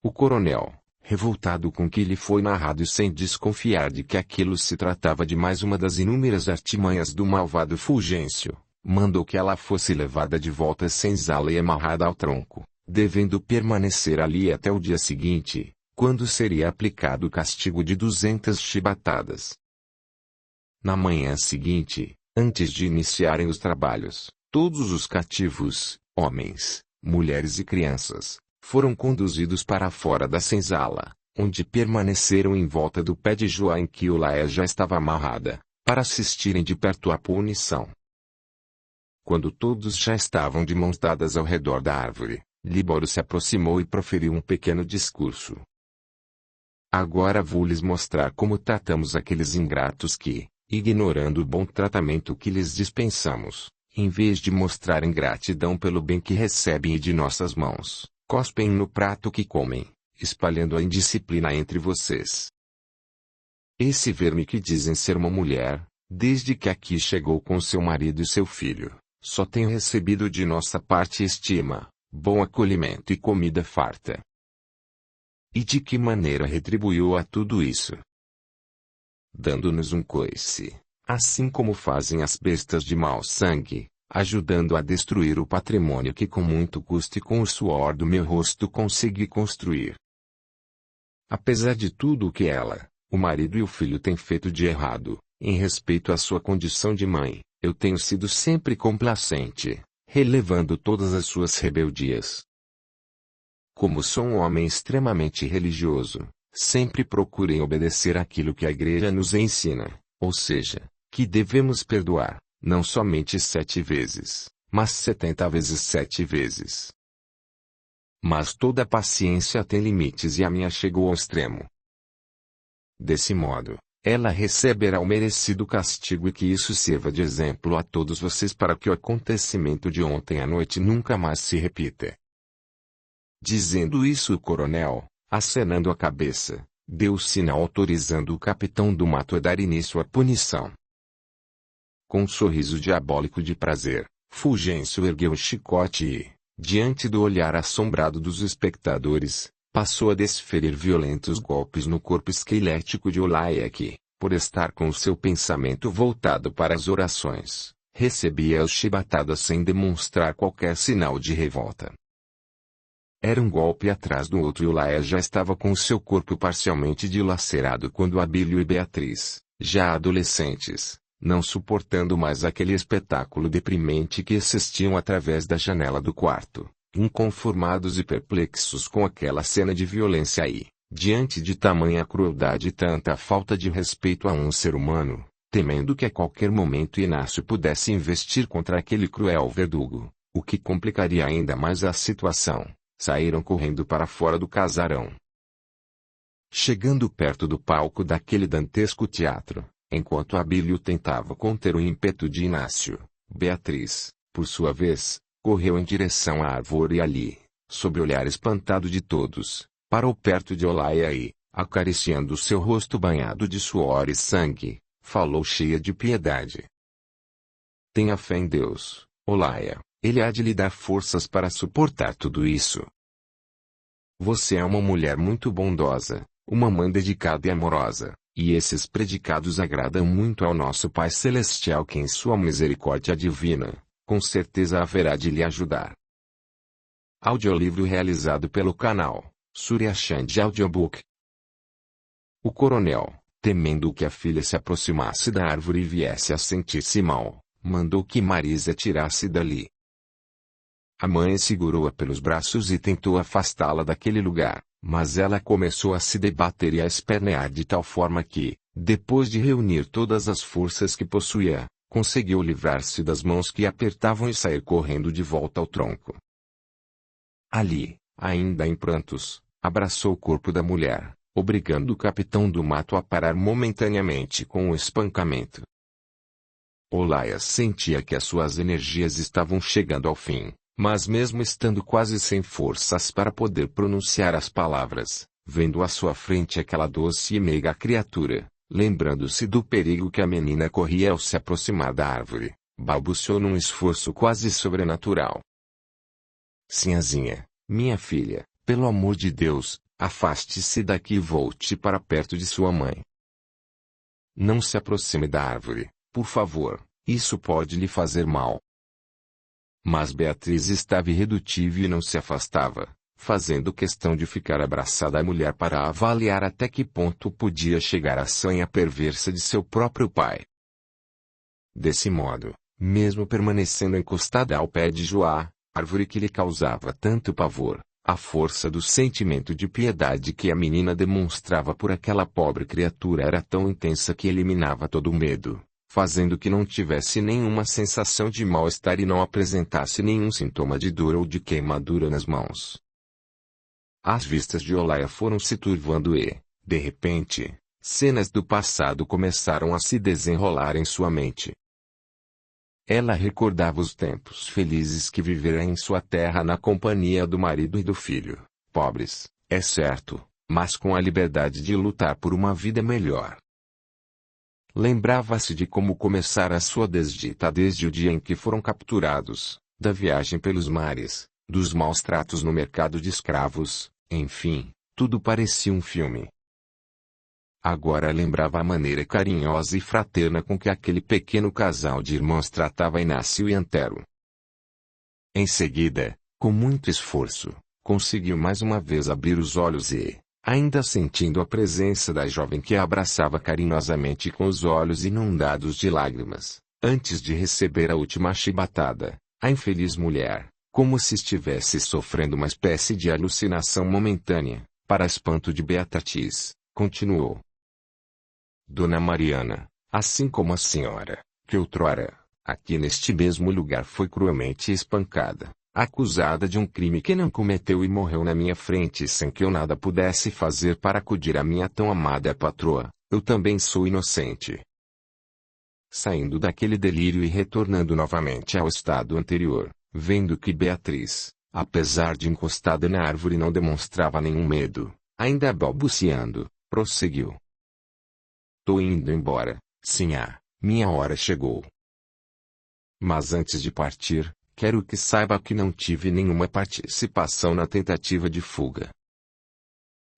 O coronel, revoltado com o que lhe foi narrado e sem desconfiar de que aquilo se tratava de mais uma das inúmeras artimanhas do malvado Fulgêncio, mandou que ela fosse levada de volta à senzala e amarrada ao tronco, devendo permanecer ali até o dia seguinte, quando seria aplicado o castigo de 200 chibatadas. Na manhã seguinte, antes de iniciarem os trabalhos, todos os cativos, homens, mulheres e crianças, foram conduzidos para fora da senzala, onde permaneceram em volta do pé de joá em que Olaia já estava amarrada, para assistirem de perto à punição. Quando todos já estavam de mãos dadas ao redor da árvore, Líboro se aproximou e proferiu um pequeno discurso. Agora vou lhes mostrar como tratamos aqueles ingratos que, ignorando o bom tratamento que lhes dispensamos, em vez de mostrarem gratidão pelo bem que recebem e de nossas mãos, cospem no prato que comem, espalhando a indisciplina entre vocês. Esse verme que dizem ser uma mulher, desde que aqui chegou com seu marido e seu filho, só tem recebido de nossa parte estima, bom acolhimento e comida farta. E de que maneira retribuiu a tudo isso? Dando-nos um coice, assim como fazem as bestas de mau sangue, ajudando a destruir o patrimônio que com muito custo e com o suor do meu rosto consegui construir. Apesar de tudo o que ela, o marido e o filho têm feito de errado, em respeito à sua condição de mãe, eu tenho sido sempre complacente, relevando todas as suas rebeldias. Como sou um homem extremamente religioso, sempre procurem obedecer àquilo que a Igreja nos ensina, ou seja, que devemos perdoar, não somente 7 vezes, mas 70 vezes 7 vezes. Mas toda paciência tem limites e a minha chegou ao extremo. Desse modo, ela receberá o merecido castigo e que isso sirva de exemplo a todos vocês para que o acontecimento de ontem à noite nunca mais se repita. Dizendo isso o coronel, acenando a cabeça, deu sinal autorizando o capitão do mato a dar início à punição. Com um sorriso diabólico de prazer, Fulgêncio ergueu o chicote e, diante do olhar assombrado dos espectadores, passou a desferir violentos golpes no corpo esquelético de Olaia que, por estar com o seu pensamento voltado para as orações, recebia as chibatadas sem demonstrar qualquer sinal de revolta. Era um golpe atrás do outro e Olaia já estava com o seu corpo parcialmente dilacerado quando Abílio e Beatriz, já adolescentes, não suportando mais aquele espetáculo deprimente que assistiam através da janela do quarto, inconformados e perplexos com aquela cena de violência e, diante de tamanha crueldade e tanta falta de respeito a um ser humano, temendo que a qualquer momento Inácio pudesse investir contra aquele cruel verdugo, o que complicaria ainda mais a situação, saíram correndo para fora do casarão. Chegando perto do palco daquele dantesco teatro, enquanto Abílio tentava conter o ímpeto de Inácio, Beatriz, por sua vez, correu em direção à árvore e ali, sob o olhar espantado de todos, parou perto de Olaia e, acariciando seu rosto banhado de suor e sangue, falou cheia de piedade. Tenha fé em Deus, Olaia, Ele há de lhe dar forças para suportar tudo isso. Você é uma mulher muito bondosa, uma mãe dedicada e amorosa, e esses predicados agradam muito ao nosso Pai Celestial que em sua misericórdia divina, com certeza haverá de lhe ajudar. Audiolivro realizado pelo canal Surya Chand Audiobook. O coronel, temendo que a filha se aproximasse da árvore e viesse a sentir-se mal, mandou que Marisa tirasse dali. A mãe segurou-a pelos braços e tentou afastá-la daquele lugar, mas ela começou a se debater e a espernear de tal forma que, depois de reunir todas as forças que possuía, conseguiu livrar-se das mãos que a apertavam e sair correndo de volta ao tronco. Ali, ainda em prantos, abraçou o corpo da mulher, obrigando o capitão do mato a parar momentaneamente com o espancamento. Olaia sentia que as suas energias estavam chegando ao fim, mas mesmo estando quase sem forças para poder pronunciar as palavras, vendo à sua frente aquela doce e meiga criatura, lembrando-se do perigo que a menina corria ao se aproximar da árvore, balbuciou num esforço quase sobrenatural. Sinhazinha, minha filha, pelo amor de Deus, Afaste-se daqui e volte para perto de sua mãe. Não se aproxime da árvore, por favor, isso pode lhe fazer mal. Mas Beatriz estava irredutível e não se afastava, fazendo questão de ficar abraçada à mulher para avaliar até que ponto podia chegar a sanha perversa de seu próprio pai. Desse modo, mesmo permanecendo encostada ao pé de Joá, árvore que lhe causava tanto pavor, a força do sentimento de piedade que a menina demonstrava por aquela pobre criatura era tão intensa que eliminava todo o medo, fazendo que não tivesse nenhuma sensação de mal-estar e não apresentasse nenhum sintoma de dor ou de queimadura nas mãos. As vistas de Olaia foram se turvando e, de repente, cenas do passado começaram a se desenrolar em sua mente. Ela recordava os tempos felizes que vivera em sua terra na companhia do marido e do filho, pobres, é certo, mas com a liberdade de lutar por uma vida melhor. Lembrava-se de como começara a sua desdita desde o dia em que foram capturados, da viagem pelos mares, dos maus tratos no mercado de escravos, enfim, tudo parecia um filme. Agora lembrava a maneira carinhosa e fraterna com que aquele pequeno casal de irmãos tratava Inácio e Antero. Em seguida, com muito esforço, conseguiu mais uma vez abrir os olhos e, ainda sentindo a presença da jovem que a abraçava carinhosamente com os olhos inundados de lágrimas, antes de receber a última chibatada, a infeliz mulher, como se estivesse sofrendo uma espécie de alucinação momentânea, para espanto de Beatriz, continuou. Dona Mariana, assim como a senhora, que outrora, aqui neste mesmo lugar foi cruelmente espancada, acusada de um crime que não cometeu e morreu na minha frente sem que eu nada pudesse fazer para acudir a minha tão amada patroa, eu também sou inocente. Saindo daquele delírio e retornando novamente ao estado anterior, vendo que Beatriz, apesar de encostada na árvore não demonstrava nenhum medo, ainda balbuciando, prosseguiu. Tô indo embora, sinhá, minha hora chegou. Mas antes de partir, quero que saiba que não tive nenhuma participação na tentativa de fuga.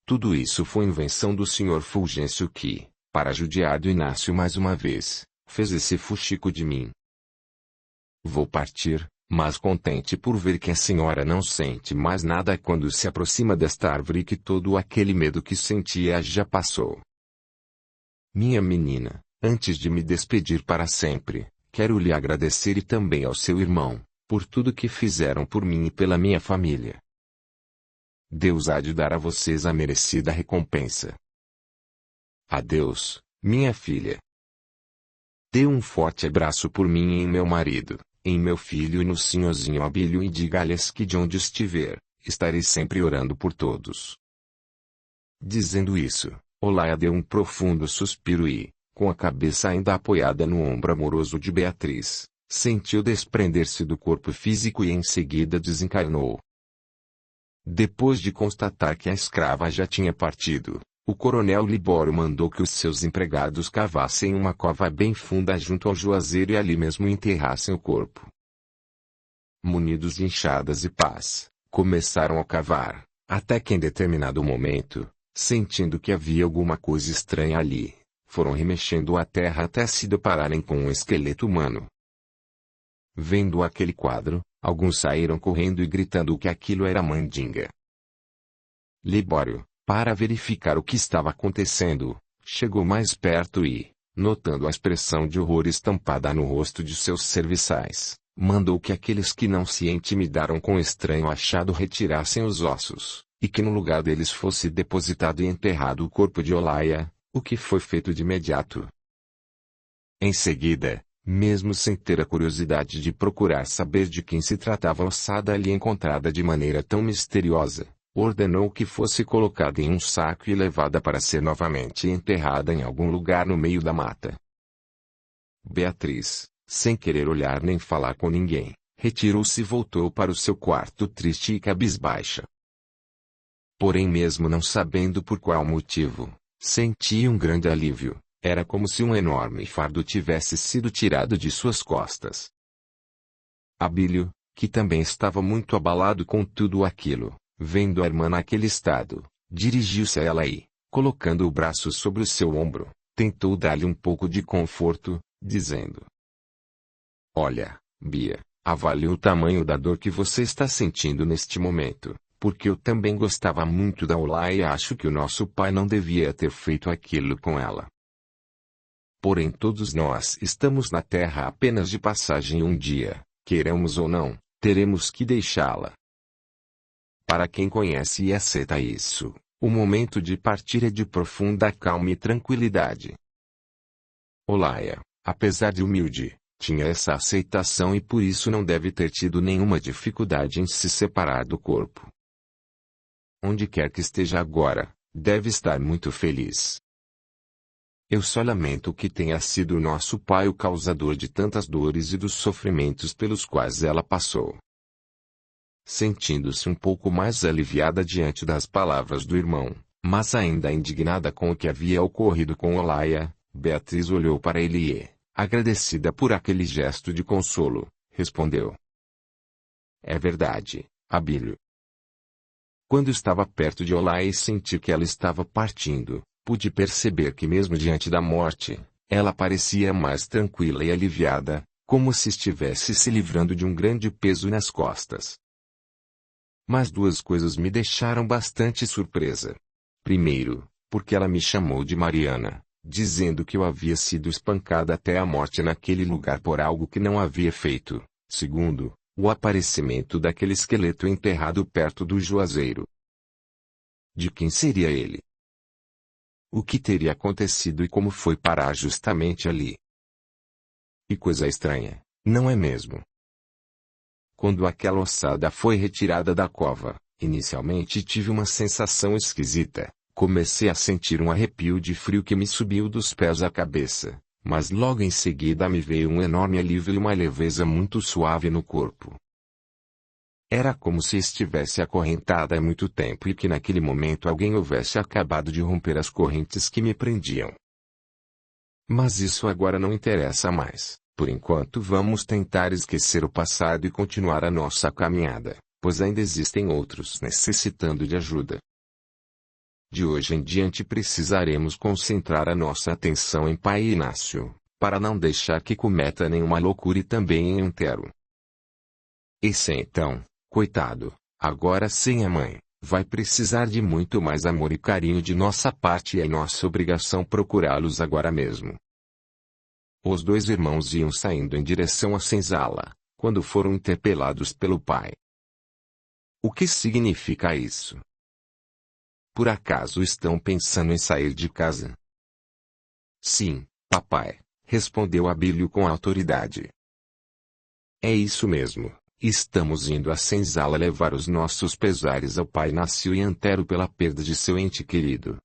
Tudo isso foi invenção do Sr. Fulgêncio que, para judiar do Inácio mais uma vez, fez esse fuxico de mim. Vou partir, mas contente por ver que a senhora não sente mais nada quando se aproxima desta árvore e que todo aquele medo que sentia já passou. Minha menina, antes de me despedir para sempre, quero lhe agradecer e também ao seu irmão, por tudo que fizeram por mim e pela minha família. Deus há de dar a vocês a merecida recompensa. Adeus, minha filha. Dê um forte abraço por mim e em meu marido, em meu filho e no senhorzinho Abílio e diga-lhes que de onde estiver, estarei sempre orando por todos. Dizendo isso, Olaia deu um profundo suspiro e, com a cabeça ainda apoiada no ombro amoroso de Beatriz, sentiu desprender-se do corpo físico e em seguida desencarnou. Depois de constatar que a escrava já tinha partido, o coronel Libório mandou que os seus empregados cavassem uma cova bem funda junto ao juazeiro e ali mesmo enterrassem o corpo. Munidos de enxadas e pás, começaram a cavar, até que em determinado momento, sentindo que havia alguma coisa estranha ali, foram remexendo a terra até se depararem com um esqueleto humano. Vendo aquele quadro, alguns saíram correndo e gritando que aquilo era mandinga. Libório, para verificar o que estava acontecendo, chegou mais perto e, notando a expressão de horror estampada no rosto de seus serviçais, mandou que aqueles que não se intimidaram com o estranho achado retirassem os ossos, e que no lugar deles fosse depositado e enterrado o corpo de Olaia, o que foi feito de imediato. Em seguida, mesmo sem ter a curiosidade de procurar saber de quem se tratava a ossada ali encontrada de maneira tão misteriosa, ordenou que fosse colocada em um saco e levada para ser novamente enterrada em algum lugar no meio da mata. Beatriz, sem querer olhar nem falar com ninguém, retirou-se e voltou para o seu quarto triste e cabisbaixa. Porém mesmo não sabendo por qual motivo, sentia um grande alívio, era como se um enorme fardo tivesse sido tirado de suas costas. Abílio, que também estava muito abalado com tudo aquilo, vendo a irmã naquele estado, Dirigiu-se a ela e, colocando o braço sobre o seu ombro, tentou dar-lhe um pouco de conforto, dizendo: Olha, Bia, avalie o tamanho da dor que você está sentindo neste momento, porque eu também gostava muito da Olá e acho que o nosso pai não devia ter feito aquilo com ela. Porém todos nós estamos na Terra apenas de passagem e um dia, queiramos ou não, teremos que deixá-la. Para quem conhece e aceita isso, o momento de partir é de profunda calma e tranquilidade. Olaia, apesar de humilde, tinha essa aceitação e por isso não deve ter tido nenhuma dificuldade em se separar do corpo. Onde quer que esteja agora, deve estar muito feliz. Eu só lamento que tenha sido nosso pai o causador de tantas dores e dos sofrimentos pelos quais ela passou. Sentindo-se um pouco mais aliviada diante das palavras do irmão, mas ainda indignada com o que havia ocorrido com Olaia, Beatriz olhou para ele e, agradecida por aquele gesto de consolo, respondeu: É verdade, Abílio. Quando estava perto de Olaia e senti que ela estava partindo, pude perceber que mesmo diante da morte, ela parecia mais tranquila e aliviada, como se estivesse se livrando de um grande peso nas costas. Mas duas coisas me deixaram bastante surpresa. Primeiro, porque ela me chamou de Mariana, dizendo que eu havia sido espancada até a morte naquele lugar por algo que não havia feito. Segundo, o aparecimento daquele esqueleto enterrado perto do juazeiro. De quem seria ele? O que teria acontecido e como foi parar justamente ali? Que coisa estranha, não é mesmo? Quando aquela ossada foi retirada da cova, inicialmente tive uma sensação esquisita. Comecei a sentir um arrepio de frio que me subiu dos pés à cabeça, mas logo em seguida me veio um enorme alívio e uma leveza muito suave no corpo. Era como se estivesse acorrentada há muito tempo e que naquele momento alguém houvesse acabado de romper as correntes que me prendiam. Mas isso agora não interessa mais. Por enquanto vamos tentar esquecer o passado e continuar a nossa caminhada, pois ainda existem outros necessitando de ajuda. De hoje em diante precisaremos concentrar a nossa atenção em Pai Inácio, para não deixar que cometa nenhuma loucura e também em Antero. Esse então, coitado, agora sem a mãe, vai precisar de muito mais amor e carinho de nossa parte e é nossa obrigação procurá-los agora mesmo. Os dois irmãos iam saindo em direção à senzala, quando foram interpelados pelo pai. O que significa isso? Por acaso estão pensando em sair de casa? Sim, papai, respondeu Abílio com autoridade. É isso mesmo, estamos indo à senzala levar os nossos pesares ao pai Inácio e Antero pela perda de seu ente querido.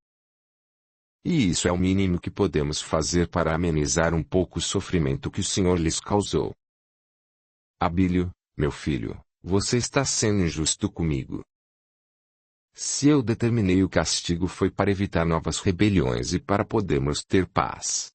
E isso é o mínimo que podemos fazer para amenizar um pouco o sofrimento que o Senhor lhes causou. Abílio, meu filho, você está sendo injusto comigo. Se eu determinei o castigo foi para evitar novas rebeliões e para podermos ter paz.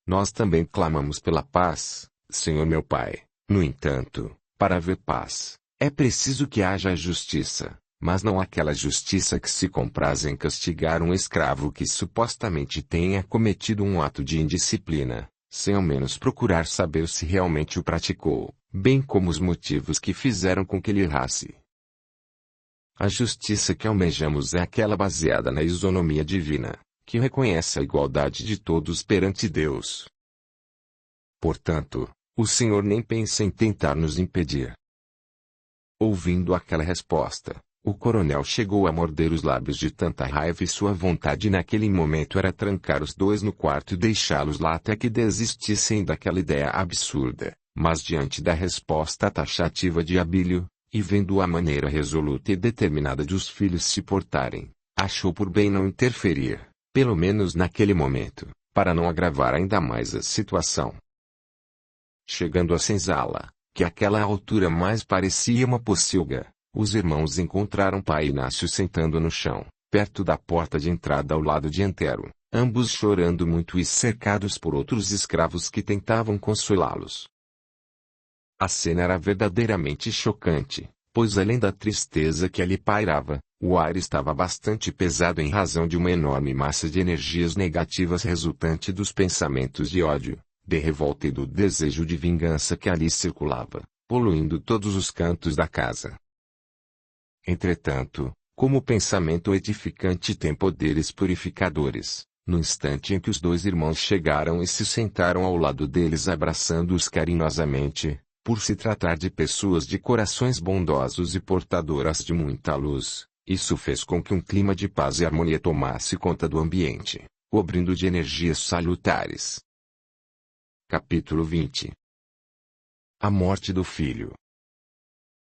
Nós também clamamos pela paz, Senhor meu Pai. No entanto, para haver paz, é preciso que haja justiça, mas não aquela justiça que se compraz em castigar um escravo que supostamente tenha cometido um ato de indisciplina, sem ao menos procurar saber se realmente o praticou, bem como os motivos que fizeram com que ele errasse. A justiça que almejamos é aquela baseada na isonomia divina, que reconhece a igualdade de todos perante Deus. Portanto, o Senhor nem pensa em tentar nos impedir. Ouvindo aquela resposta, o coronel chegou a morder os lábios de tanta raiva e sua vontade naquele momento era trancar os dois no quarto e deixá-los lá até que desistissem daquela ideia absurda, mas diante da resposta taxativa de Abílio, e vendo a maneira resoluta e determinada de os filhos se portarem, achou por bem não interferir, pelo menos naquele momento, para não agravar ainda mais a situação. Chegando à senzala, que àquela altura mais parecia uma pocilga, os irmãos encontraram pai Inácio sentando no chão, perto da porta de entrada ao lado de Antero, ambos chorando muito e cercados por outros escravos que tentavam consolá-los. A cena era verdadeiramente chocante, pois além da tristeza que ali pairava, O ar estava bastante pesado em razão de uma enorme massa de energias negativas resultante dos pensamentos de ódio, de revolta e do desejo de vingança que ali circulava, poluindo todos os cantos da casa. Entretanto, como o pensamento edificante tem poderes purificadores, no instante em que os dois irmãos chegaram e se sentaram ao lado deles abraçando-os carinhosamente, por se tratar de pessoas de corações bondosos e portadoras de muita luz, isso fez com que um clima de paz e harmonia tomasse conta do ambiente, cobrindo de energias salutares. Capítulo 20. A morte do filho.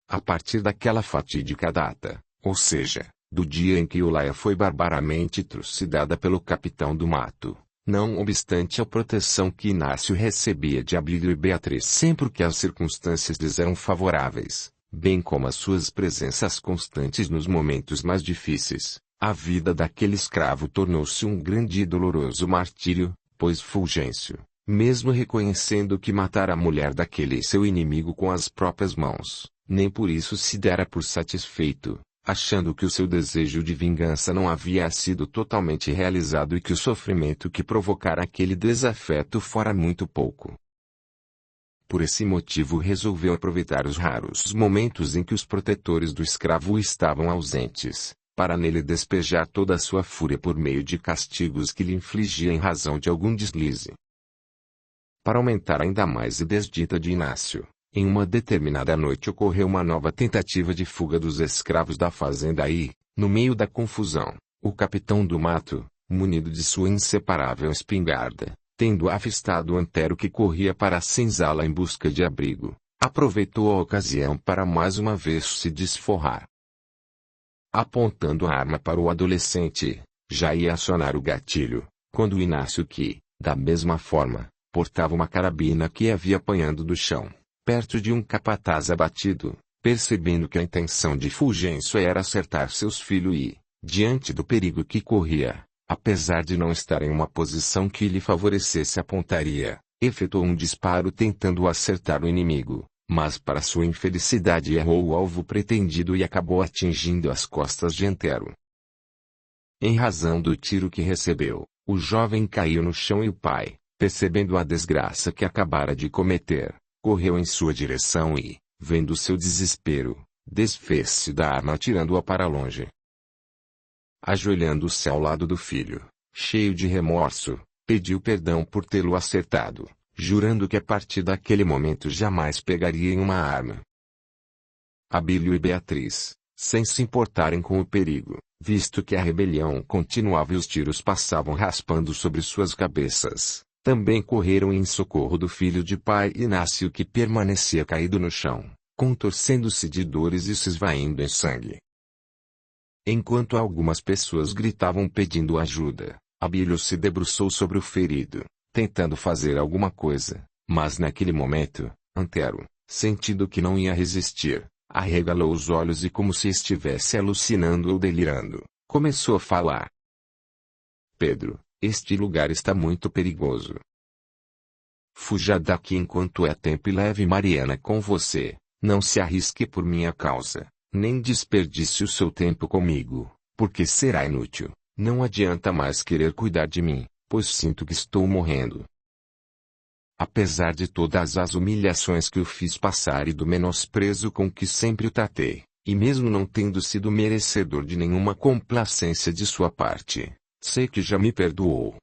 A partir daquela fatídica data, ou seja, do dia em que Ulaia foi barbaramente trucidada pelo capitão do mato, não obstante a proteção que Inácio recebia de Abílio e Beatriz sempre que as circunstâncias lhes eram favoráveis, bem como as suas presenças constantes nos momentos mais difíceis, a vida daquele escravo tornou-se um grande e doloroso martírio, pois Fulgêncio, mesmo reconhecendo que matara a mulher daquele seu inimigo com as próprias mãos, nem por isso se dera por satisfeito, achando que o seu desejo de vingança não havia sido totalmente realizado e que o sofrimento que provocara aquele desafeto fora muito pouco. Por esse motivo resolveu aproveitar os raros momentos em que os protetores do escravo estavam ausentes, para nele despejar toda a sua fúria por meio de castigos que lhe infligia em razão de algum deslize. Para aumentar ainda mais a desdita de Inácio, em uma determinada noite ocorreu uma nova tentativa de fuga dos escravos da fazenda e, no meio da confusão, o capitão do mato, munido de sua inseparável espingarda, tendo avistado Antero que corria para a senzala em busca de abrigo, aproveitou a ocasião para mais uma vez se desforrar. Apontando a arma para o adolescente, já ia acionar o gatilho, quando Inácio que, da mesma forma, portava uma carabina que havia apanhando do chão, perto de um capataz abatido, percebendo que a intenção de Fulgêncio era acertar seus filhos e, diante do perigo que corria, apesar de não estar em uma posição que lhe favorecesse a pontaria, efetuou um disparo tentando acertar o inimigo, mas para sua infelicidade errou o alvo pretendido e acabou atingindo as costas de Antero. Em razão do tiro que recebeu, o jovem caiu no chão e o pai, percebendo a desgraça que acabara de cometer, correu em sua direção e, vendo seu desespero, desfez-se da arma atirando-a para longe. Ajoelhando-se ao lado do filho, cheio de remorso, pediu perdão por tê-lo acertado, jurando que a partir daquele momento jamais pegaria em uma arma. Abílio e Beatriz, sem se importarem com o perigo, visto que a rebelião continuava e os tiros passavam raspando sobre suas cabeças, também correram em socorro do filho de pai Inácio que permanecia caído no chão, contorcendo-se de dores e se esvaindo em sangue. Enquanto algumas pessoas gritavam pedindo ajuda, Abílio se debruçou sobre o ferido, tentando fazer alguma coisa, mas naquele momento, Antero, sentindo que não ia resistir, arregalou os olhos e como se estivesse alucinando ou delirando, começou a falar. Pedro, este lugar está muito perigoso. Fuja daqui enquanto é tempo e leve Mariana com você, não se arrisque por minha causa, nem desperdice o seu tempo comigo, porque será inútil, não adianta mais querer cuidar de mim, pois sinto que estou morrendo. Apesar de todas as humilhações que o fiz passar e do menosprezo com que sempre o tratei, e mesmo não tendo sido merecedor de nenhuma complacência de sua parte, sei que já me perdoou.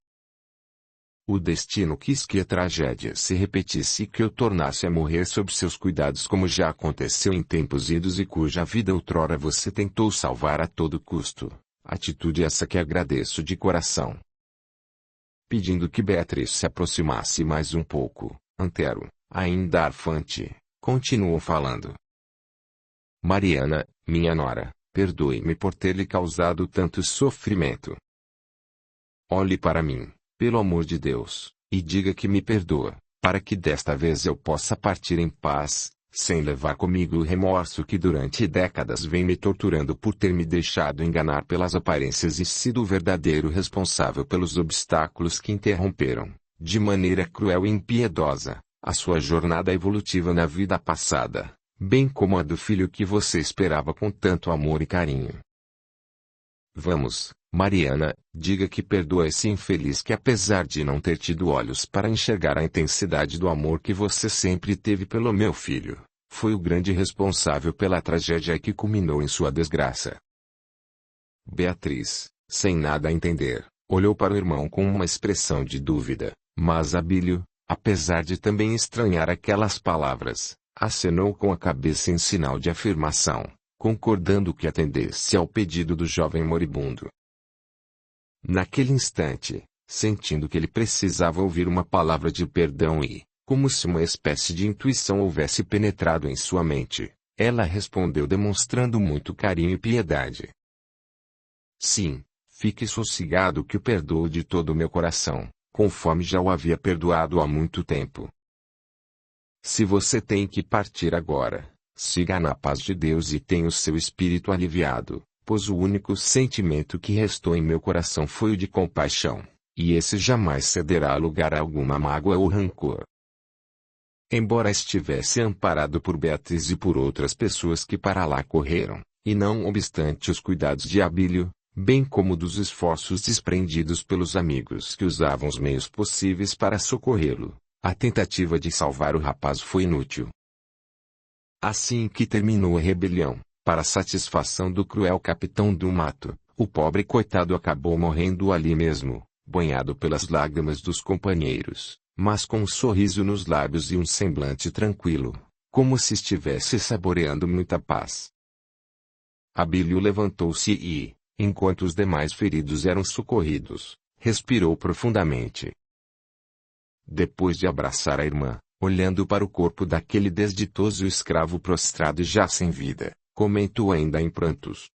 O destino quis que a tragédia se repetisse e que eu tornasse a morrer sob seus cuidados como já aconteceu em tempos idos e cuja vida outrora você tentou salvar a todo custo, atitude essa que agradeço de coração. Pedindo que Beatriz se aproximasse mais um pouco, Antero, ainda arfante, continuou falando. Mariana, minha nora, perdoe-me por ter lhe causado tanto sofrimento. Olhe para mim, pelo amor de Deus, e diga que me perdoa, para que desta vez eu possa partir em paz, sem levar comigo o remorso que durante décadas vem me torturando por ter me deixado enganar pelas aparências e sido o verdadeiro responsável pelos obstáculos que interromperam, de maneira cruel e impiedosa, a sua jornada evolutiva na vida passada, bem como a do filho que você esperava com tanto amor e carinho. Vamos, Mariana, diga que perdoa esse infeliz que, apesar de não ter tido olhos para enxergar a intensidade do amor que você sempre teve pelo meu filho, foi o grande responsável pela tragédia que culminou em sua desgraça. Beatriz, sem nada a entender, olhou para o irmão com uma expressão de dúvida, mas Abílio, apesar de também estranhar aquelas palavras, acenou com a cabeça em sinal de afirmação, concordando que atendesse ao pedido do jovem moribundo. Naquele instante, sentindo que ele precisava ouvir uma palavra de perdão e, como se uma espécie de intuição houvesse penetrado em sua mente, ela respondeu demonstrando muito carinho e piedade. Sim, fique sossegado que o perdoo de todo o meu coração, conforme já o havia perdoado há muito tempo. Se você tem que partir agora, siga na paz de Deus e tenha o seu espírito aliviado, pois o único sentimento que restou em meu coração foi o de compaixão, e esse jamais cederá lugar a alguma mágoa ou rancor. Embora estivesse amparado por Beatriz e por outras pessoas que para lá correram, e não obstante os cuidados de Abílio, bem como dos esforços desprendidos pelos amigos que usavam os meios possíveis para socorrê-lo, a tentativa de salvar o rapaz foi inútil. Assim que terminou a rebelião, para satisfação do cruel capitão do mato, o pobre coitado acabou morrendo ali mesmo, banhado pelas lágrimas dos companheiros, mas com um sorriso nos lábios e um semblante tranquilo, como se estivesse saboreando muita paz. Abílio levantou-se e, enquanto os demais feridos eram socorridos, respirou profundamente. Depois de abraçar a irmã, olhando para o corpo daquele desditoso escravo prostrado e já sem vida, comentou ainda em prantos.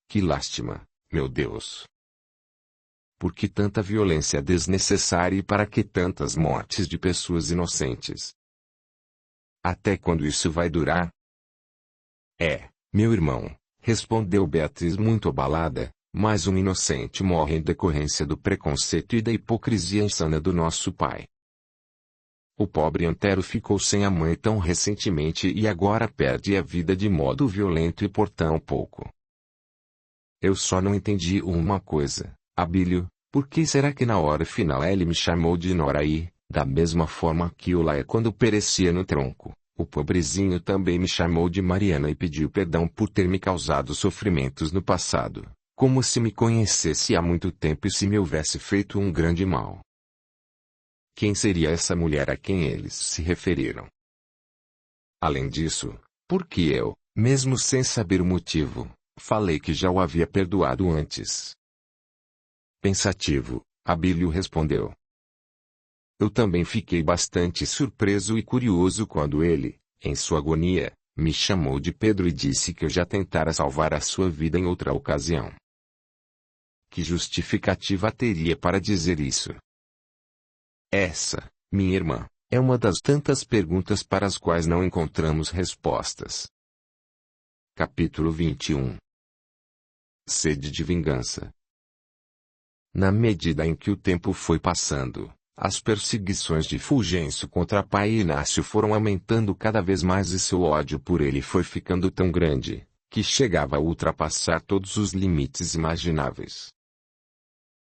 Que lástima, meu Deus! Por que tanta violência desnecessária e para que tantas mortes de pessoas inocentes? Até quando isso vai durar? Meu irmão, respondeu Beatriz muito abalada, mas um inocente morre em decorrência do preconceito e da hipocrisia insana do nosso pai. O pobre Antero ficou sem a mãe tão recentemente e agora perde a vida de modo violento e por tão pouco. Eu só não entendi uma coisa, Abílio, por que será que na hora final ele me chamou de Nora e, da mesma forma que o Laia quando perecia no tronco, o pobrezinho também me chamou de Mariana e pediu perdão por ter me causado sofrimentos no passado, como se me conhecesse há muito tempo e se me houvesse feito um grande mal. Quem seria essa mulher a quem eles se referiram? Além disso, por que eu, mesmo sem saber o motivo, falei que já o havia perdoado antes? Pensativo, Abílio respondeu. Eu também fiquei bastante surpreso e curioso quando ele, em sua agonia, me chamou de Pedro e disse que eu já tentara salvar a sua vida em outra ocasião. Que justificativa teria para dizer isso? Essa, minha irmã, é uma das tantas perguntas para as quais não encontramos respostas. Capítulo 21. Sede de vingança. Na medida em que o tempo foi passando, as perseguições de Fulgêncio contra pai Inácio foram aumentando cada vez mais e seu ódio por ele foi ficando tão grande, que chegava a ultrapassar todos os limites imagináveis.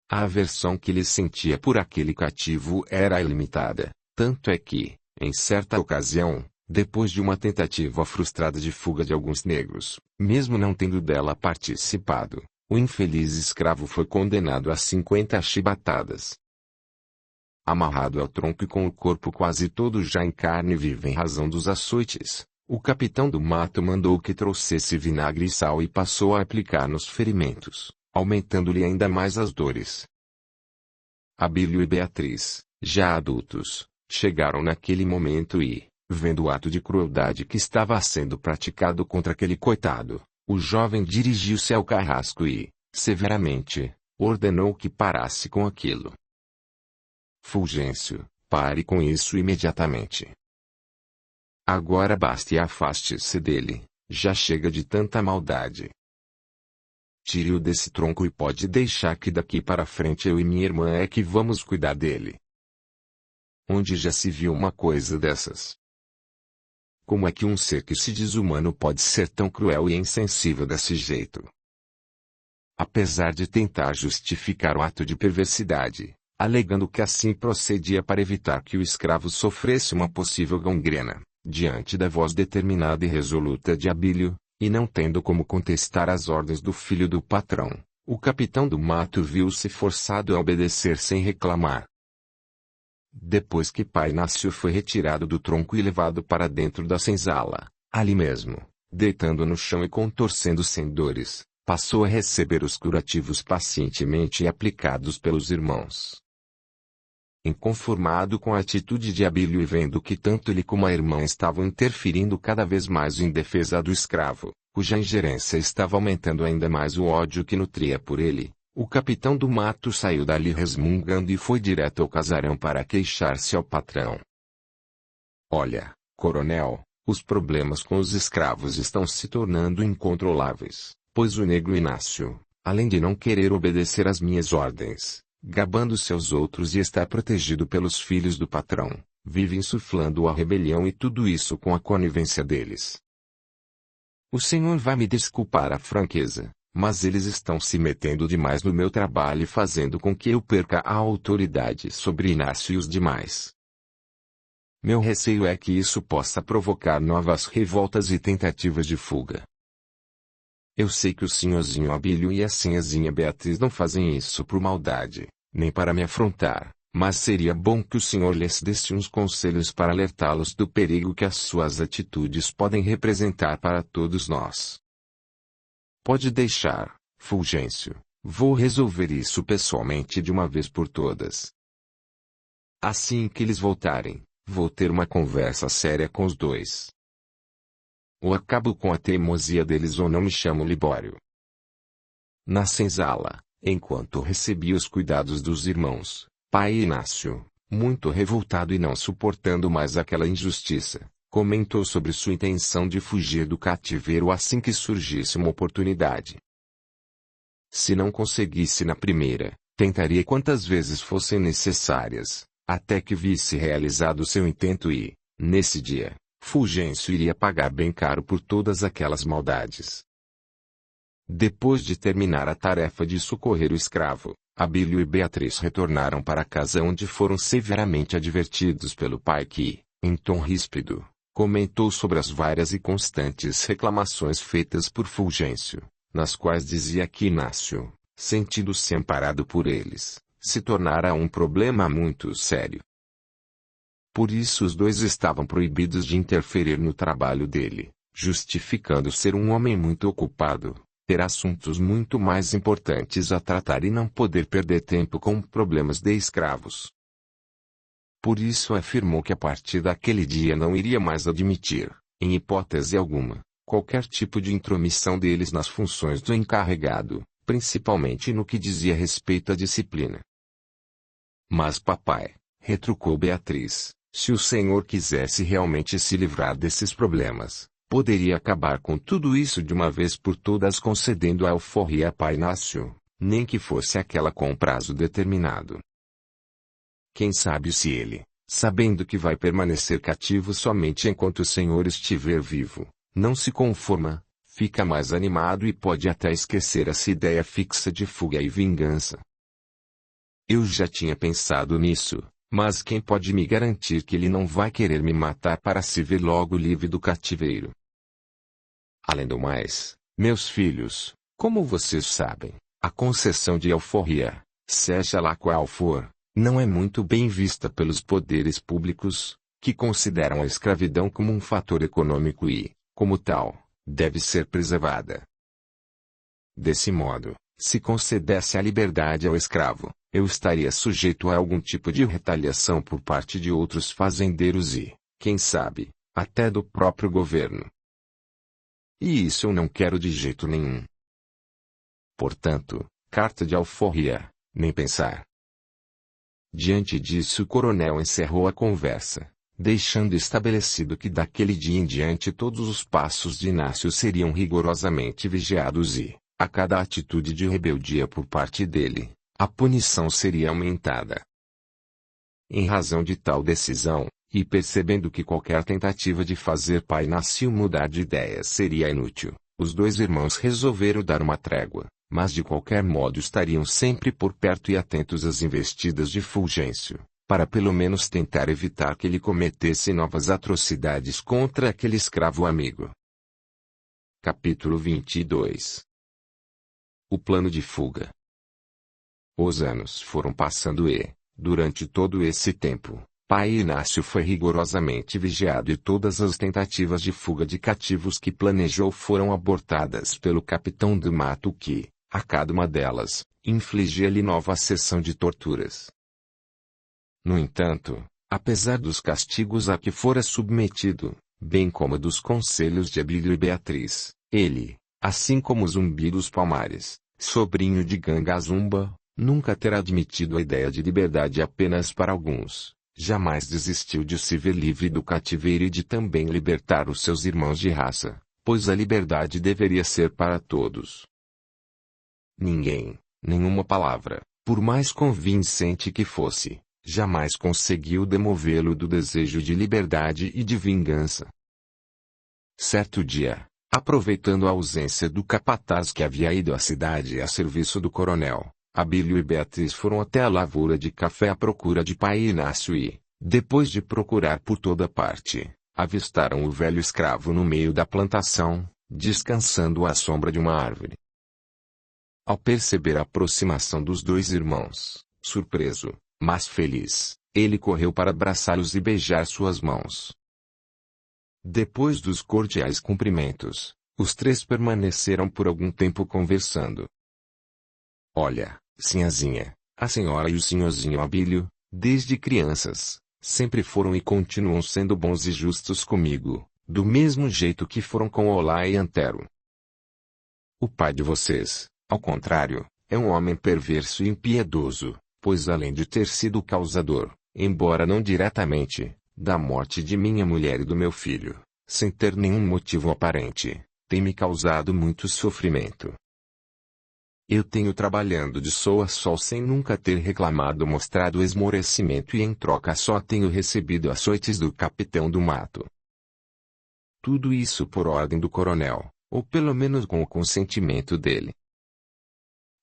A aversão que ele sentia por aquele cativo era ilimitada, tanto é que, em certa ocasião, depois de uma tentativa frustrada de fuga de alguns negros, mesmo não tendo dela participado, o infeliz escravo foi condenado a 50 chibatadas. Amarrado ao tronco e com o corpo quase todo já em carne viva em razão dos açoites, o capitão do mato mandou que trouxesse vinagre e sal e passou a aplicar nos ferimentos, aumentando-lhe ainda mais as dores. Abílio e Beatriz, já adultos, chegaram naquele momento e, vendo o ato de crueldade que estava sendo praticado contra aquele coitado, o jovem dirigiu-se ao carrasco e, severamente, ordenou que parasse com aquilo. Fulgêncio, pare com isso imediatamente. Agora basta e afaste-se dele, já chega de tanta maldade. Tire-o desse tronco e pode deixar que daqui para frente eu e minha irmã é que vamos cuidar dele. Onde já se viu uma coisa dessas? Como é que um ser que se diz humano pode ser tão cruel e insensível desse jeito? apesar de tentar justificar o ato de perversidade, alegando que assim procedia para evitar que o escravo sofresse uma possível gangrena, diante da voz determinada e resoluta de Abílio, e não tendo como contestar as ordens do filho do patrão, o capitão do mato viu-se forçado a obedecer sem reclamar. Depois que pai Inácio foi retirado do tronco e levado para dentro da senzala, ali mesmo, deitando no chão e contorcendo sem dores, passou a receber os curativos pacientemente aplicados pelos irmãos. Inconformado com a atitude de Abílio e vendo que tanto ele como a irmã estavam interferindo cada vez mais em defesa do escravo, cuja ingerência estava aumentando ainda mais o ódio que nutria por ele, o capitão do mato saiu dali resmungando e foi direto ao casarão para queixar-se ao patrão. Olha, coronel, os problemas com os escravos estão se tornando incontroláveis, pois o negro Inácio, além de não querer obedecer às minhas ordens, gabando-se aos outros e estar protegido pelos filhos do patrão, vive insuflando a rebelião e tudo isso com a conivência deles. O senhor vai me desculpar a franqueza, mas eles estão se metendo demais no meu trabalho e fazendo com que eu perca a autoridade sobre Inácio e os demais. Meu receio é que isso possa provocar novas revoltas e tentativas de fuga. Eu sei que o senhorzinho Abílio e a senhazinha Beatriz não fazem isso por maldade, nem para me afrontar, mas seria bom que o senhor lhes desse uns conselhos para alertá-los do perigo que as suas atitudes podem representar para todos nós. Pode deixar, Fulgêncio, vou resolver isso pessoalmente de uma vez por todas. Assim que eles voltarem, vou ter uma conversa séria com os dois. Ou acabo com a teimosia deles ou não me chamo Libório. Na senzala, enquanto recebia os cuidados dos irmãos, pai Inácio, muito revoltado e não suportando mais aquela injustiça, comentou sobre sua intenção de fugir do cativeiro assim que surgisse uma oportunidade. Se não conseguisse na primeira, tentaria quantas vezes fossem necessárias, até que visse realizado seu intento e, nesse dia, Fulgêncio iria pagar bem caro por todas aquelas maldades. Depois de terminar a tarefa de socorrer o escravo, Abílio e Beatriz retornaram para casa onde foram severamente advertidos pelo pai que, em tom ríspido, comentou sobre as várias e constantes reclamações feitas por Fulgêncio, nas quais dizia que Inácio, sentindo-se amparado por eles, se tornara um problema muito sério. Por isso os dois estavam proibidos de interferir no trabalho dele, justificando ser um homem muito ocupado, ter assuntos muito mais importantes a tratar e não poder perder tempo com problemas de escravos. Por isso afirmou que a partir daquele dia não iria mais admitir, em hipótese alguma, qualquer tipo de intromissão deles nas funções do encarregado, principalmente no que dizia respeito à disciplina. Mas papai, retrucou Beatriz, se o senhor quisesse realmente se livrar desses problemas, poderia acabar com tudo isso de uma vez por todas concedendo a alforria a pai Inácio, nem que fosse aquela com prazo determinado. Quem sabe se ele, sabendo que vai permanecer cativo somente enquanto o senhor estiver vivo, não se conforma, fica mais animado e pode até esquecer essa ideia fixa de fuga e vingança. Eu já tinha pensado nisso, mas quem pode me garantir que ele não vai querer me matar para se ver logo livre do cativeiro? Além do mais, meus filhos, como vocês sabem, a concessão de alforria, seja lá qual for, não é muito bem vista pelos poderes públicos, que consideram a escravidão como um fator econômico e, como tal, deve ser preservada. Desse modo, se concedesse a liberdade ao escravo, eu estaria sujeito a algum tipo de retaliação por parte de outros fazendeiros e, quem sabe, até do próprio governo. E isso eu não quero de jeito nenhum. Portanto, carta de alforria, nem pensar. Diante disso o coronel encerrou a conversa, deixando estabelecido que daquele dia em diante todos os passos de Inácio seriam rigorosamente vigiados e, a cada atitude de rebeldia por parte dele, a punição seria aumentada. Em razão de tal decisão, e percebendo que qualquer tentativa de fazer pai Inácio mudar de ideia seria inútil, os dois irmãos resolveram dar uma trégua, mas de qualquer modo estariam sempre por perto e atentos às investidas de Fulgêncio, para pelo menos tentar evitar que ele cometesse novas atrocidades contra aquele escravo amigo. Capítulo 22. O plano de fuga. Os anos foram passando e, durante todo esse tempo, Pai Inácio foi rigorosamente vigiado e todas as tentativas de fuga de cativos que planejou foram abortadas pelo capitão do mato que, a cada uma delas, infligia-lhe nova sessão de torturas. No entanto, apesar dos castigos a que fora submetido, bem como dos conselhos de Abílio e Beatriz, ele, assim como Zumbi dos Palmares, sobrinho de Ganga Zumba, nunca terá admitido a ideia de liberdade apenas para alguns. Jamais desistiu de se ver livre do cativeiro e de também libertar os seus irmãos de raça, pois a liberdade deveria ser para todos. Ninguém, nenhuma palavra, por mais convincente que fosse, jamais conseguiu demovê-lo do desejo de liberdade e de vingança. Certo dia, aproveitando a ausência do capataz que havia ido à cidade a serviço do coronel, Abílio e Beatriz foram até a lavoura de café à procura de Pai Inácio e, depois de procurar por toda parte, avistaram o velho escravo no meio da plantação, descansando à sombra de uma árvore. Ao perceber a aproximação dos dois irmãos, surpreso, mas feliz, ele correu para abraçá-los e beijar suas mãos. Depois dos cordiais cumprimentos, os três permaneceram por algum tempo conversando. Olha, sinhazinha, a senhora e o senhorzinho Abílio, desde crianças, sempre foram e continuam sendo bons e justos comigo, do mesmo jeito que foram com Olá e Antero. O pai de vocês, ao contrário, é um homem perverso e impiedoso, pois além de ter sido o causador, embora não diretamente, da morte de minha mulher e do meu filho, sem ter nenhum motivo aparente, tem me causado muito sofrimento. Eu tenho trabalhando de sol a sol sem nunca ter reclamado ou mostrado esmorecimento e em troca só tenho recebido açoites do capitão do mato. Tudo isso por ordem do coronel, ou pelo menos com o consentimento dele.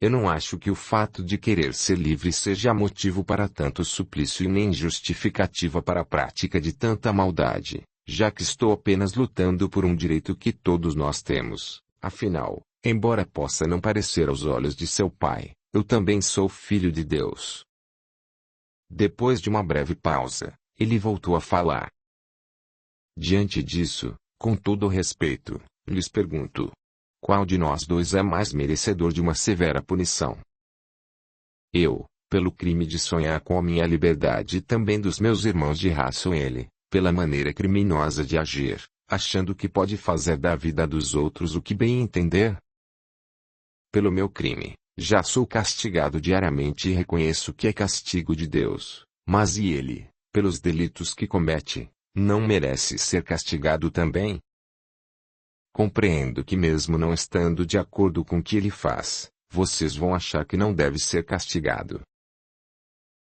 Eu não acho que o fato de querer ser livre seja motivo para tanto suplício e nem justificativa para a prática de tanta maldade, já que estou apenas lutando por um direito que todos nós temos, afinal. Embora possa não parecer aos olhos de seu pai, eu também sou filho de Deus. Depois de uma breve pausa, ele voltou a falar. Diante disso, com todo o respeito, lhes pergunto: qual de nós dois é mais merecedor de uma severa punição? Eu, pelo crime de sonhar com a minha liberdade e também dos meus irmãos de raça ou ele, pela maneira criminosa de agir, achando que pode fazer da vida dos outros o que bem entender? Pelo meu crime, já sou castigado diariamente e reconheço que é castigo de Deus, mas e ele, pelos delitos que comete, não merece ser castigado também? Compreendo que mesmo não estando de acordo com o que ele faz, vocês vão achar que não deve ser castigado.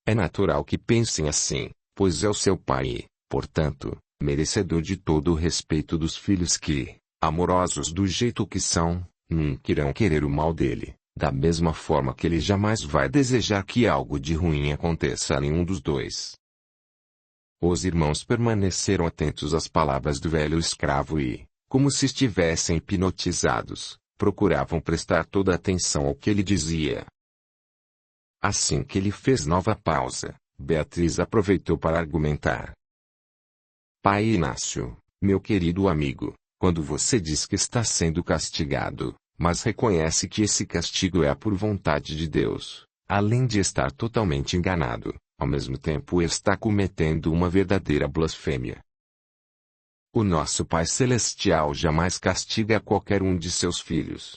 É natural que pensem assim, pois é o seu pai e, portanto, merecedor de todo o respeito dos filhos que, amorosos do jeito que são, nunca irão querer o mal dele, da mesma forma que ele jamais vai desejar que algo de ruim aconteça a nenhum dos dois. Os irmãos permaneceram atentos às palavras do velho escravo e, como se estivessem hipnotizados, procuravam prestar toda a atenção ao que ele dizia. Assim que ele fez nova pausa, Beatriz aproveitou para argumentar. Pai Inácio, meu querido amigo, quando você diz que está sendo castigado, mas reconhece que esse castigo é por vontade de Deus, além de estar totalmente enganado, ao mesmo tempo está cometendo uma verdadeira blasfêmia. O nosso Pai Celestial jamais castiga qualquer um de seus filhos.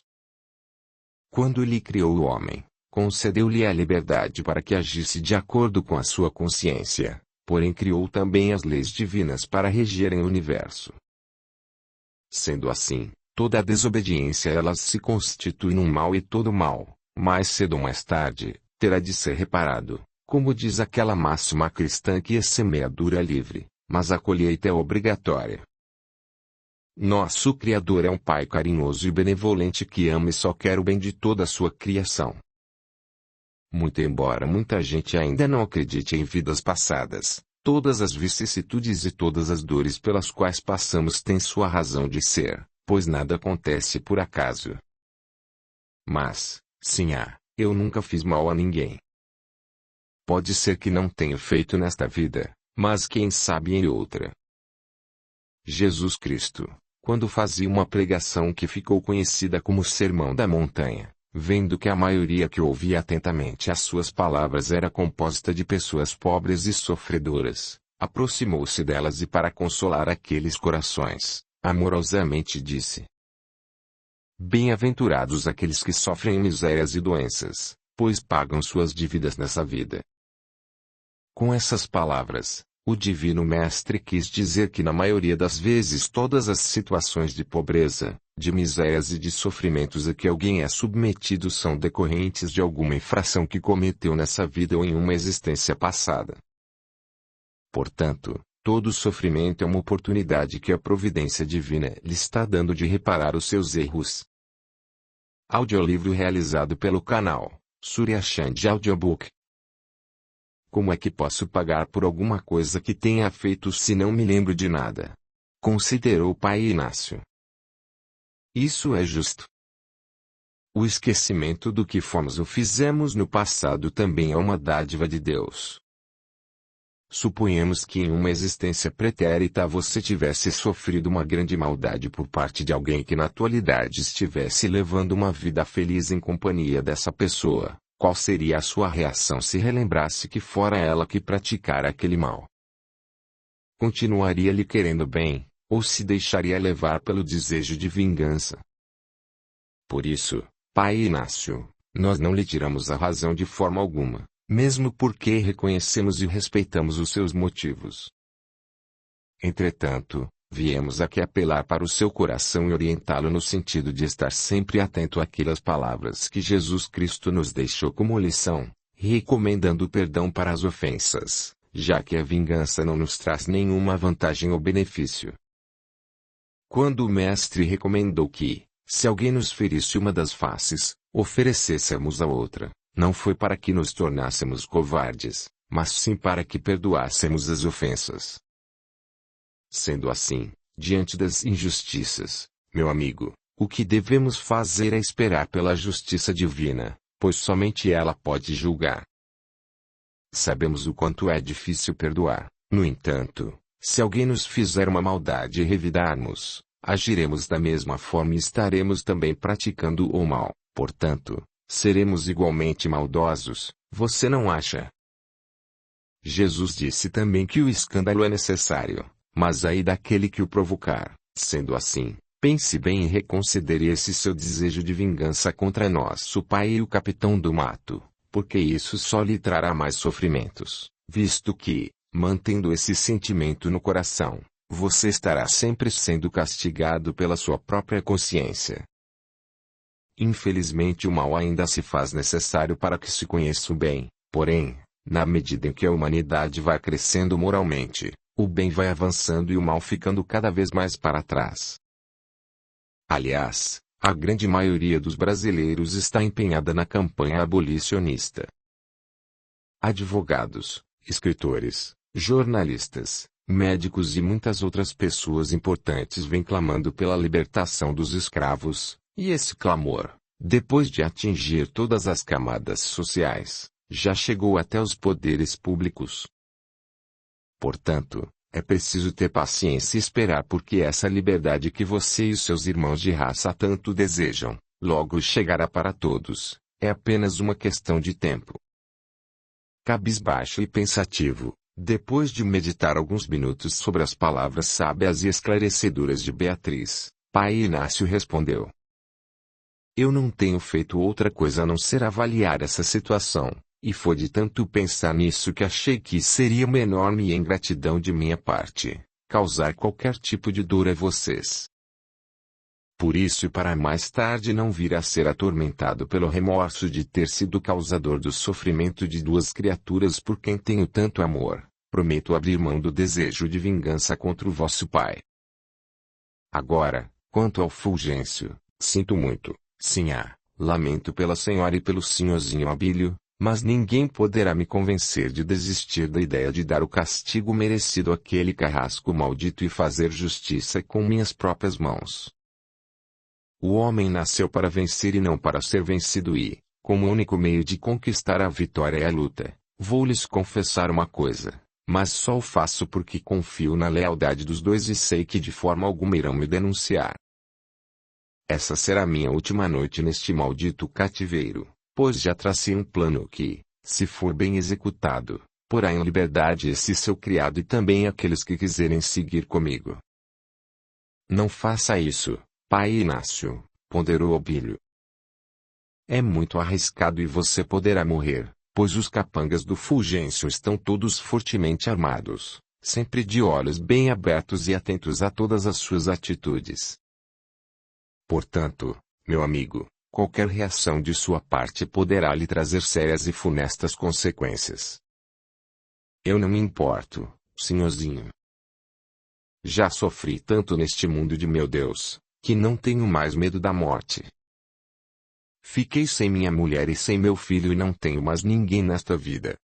Quando Ele criou o homem, concedeu-lhe a liberdade para que agisse de acordo com a sua consciência, porém criou também as leis divinas para regerem o universo. Sendo assim, toda a desobediência a elas se constitui num mal e todo mal, mais cedo ou mais tarde, terá de ser reparado, como diz aquela máxima cristã que a semeadura é livre, mas a colheita é obrigatória. Nosso Criador é um Pai carinhoso e benevolente que ama e só quer o bem de toda a sua criação. Muito embora muita gente ainda não acredite em vidas passadas, todas as vicissitudes e todas as dores pelas quais passamos têm sua razão de ser, pois nada acontece por acaso. Mas, sim, eu nunca fiz mal a ninguém. Pode ser que não tenha feito nesta vida, mas quem sabe em outra. Jesus Cristo, quando fazia uma pregação que ficou conhecida como Sermão da Montanha, vendo que a maioria que ouvia atentamente as suas palavras era composta de pessoas pobres e sofredoras, aproximou-se delas e para consolar aqueles corações, amorosamente disse: Bem-aventurados aqueles que sofrem misérias e doenças, pois pagam suas dívidas nessa vida. Com essas palavras, o Divino Mestre quis dizer que na maioria das vezes todas as situações de pobreza, de misérias e de sofrimentos a que alguém é submetido são decorrentes de alguma infração que cometeu nessa vida ou em uma existência passada. Portanto, todo sofrimento é uma oportunidade que a providência divina lhe está dando de reparar os seus erros. Audiolivro realizado pelo canal Surya Chand Audiobook. Como é que posso pagar por alguma coisa que tenha feito se não me lembro de nada? Considerou Pai Inácio. Isso é justo. O esquecimento do que fomos ou fizemos no passado também é uma dádiva de Deus. Suponhamos que em uma existência pretérita você tivesse sofrido uma grande maldade por parte de alguém que na atualidade estivesse levando uma vida feliz em companhia dessa pessoa. Qual seria a sua reação se relembrasse que fora ela que praticara aquele mal? Continuaria lhe querendo bem, ou se deixaria levar pelo desejo de vingança? Por isso, Pai Inácio, nós não lhe tiramos a razão de forma alguma, mesmo porque reconhecemos e respeitamos os seus motivos. Entretanto, viemos aqui apelar para o seu coração e orientá-lo no sentido de estar sempre atento àquelas palavras que Jesus Cristo nos deixou como lição, recomendando o perdão para as ofensas, já que a vingança não nos traz nenhuma vantagem ou benefício. Quando o Mestre recomendou que, se alguém nos ferisse uma das faces, oferecêssemos a outra, não foi para que nos tornássemos covardes, mas sim para que perdoássemos as ofensas. Sendo assim, diante das injustiças, meu amigo, o que devemos fazer é esperar pela justiça divina, pois somente ela pode julgar. Sabemos o quanto é difícil perdoar, no entanto, se alguém nos fizer uma maldade e revidarmos, agiremos da mesma forma e estaremos também praticando o mal, portanto, seremos igualmente maldosos, você não acha? Jesus disse também que o escândalo é necessário, mas ai daquele que o provocar. Sendo assim, pense bem e reconsidere esse seu desejo de vingança contra nosso pai e o capitão do mato, porque isso só lhe trará mais sofrimentos, visto que, mantendo esse sentimento no coração, você estará sempre sendo castigado pela sua própria consciência. Infelizmente o mal ainda se faz necessário para que se conheça o bem, porém, na medida em que a humanidade vai crescendo moralmente, o bem vai avançando e o mal ficando cada vez mais para trás. Aliás, a grande maioria dos brasileiros está empenhada na campanha abolicionista. Advogados, escritores, jornalistas, médicos e muitas outras pessoas importantes vêm clamando pela libertação dos escravos, e esse clamor, depois de atingir todas as camadas sociais, já chegou até os poderes públicos. Portanto, é preciso ter paciência e esperar porque essa liberdade que você e os seus irmãos de raça tanto desejam, logo chegará para todos, é apenas uma questão de tempo. Cabisbaixo e pensativo, depois de meditar alguns minutos sobre as palavras sábias e esclarecedoras de Beatriz, Pai Inácio respondeu: Eu não tenho feito outra coisa a não ser avaliar essa situação. E foi de tanto pensar nisso que achei que seria uma enorme ingratidão de minha parte, causar qualquer tipo de dor a vocês. Por isso e para mais tarde não vir a ser atormentado pelo remorso de ter sido causador do sofrimento de duas criaturas por quem tenho tanto amor, prometo abrir mão do desejo de vingança contra o vosso pai. Agora, quanto ao Fulgêncio, sinto muito, sinhá, lamento pela senhora e pelo senhorzinho Abílio, mas ninguém poderá me convencer de desistir da ideia de dar o castigo merecido àquele carrasco maldito e fazer justiça com minhas próprias mãos. O homem nasceu para vencer e não para ser vencido e, como único meio de conquistar a vitória é a luta, vou lhes confessar uma coisa, mas só o faço porque confio na lealdade dos dois e sei que de forma alguma irão me denunciar. Essa será minha última noite neste maldito cativeiro, pois já tracei um plano que, se for bem executado, porá em liberdade esse seu criado e também aqueles que quiserem seguir comigo. Não faça isso, pai Inácio, ponderou Abílio. É muito arriscado e você poderá morrer, pois os capangas do Fulgêncio estão todos fortemente armados, sempre de olhos bem abertos e atentos a todas as suas atitudes. Portanto, meu amigo, qualquer reação de sua parte poderá lhe trazer sérias e funestas consequências. Eu não me importo, senhorzinho. Já sofri tanto neste mundo de meu Deus, que não tenho mais medo da morte. Fiquei sem minha mulher e sem meu filho e não tenho mais ninguém nesta vida.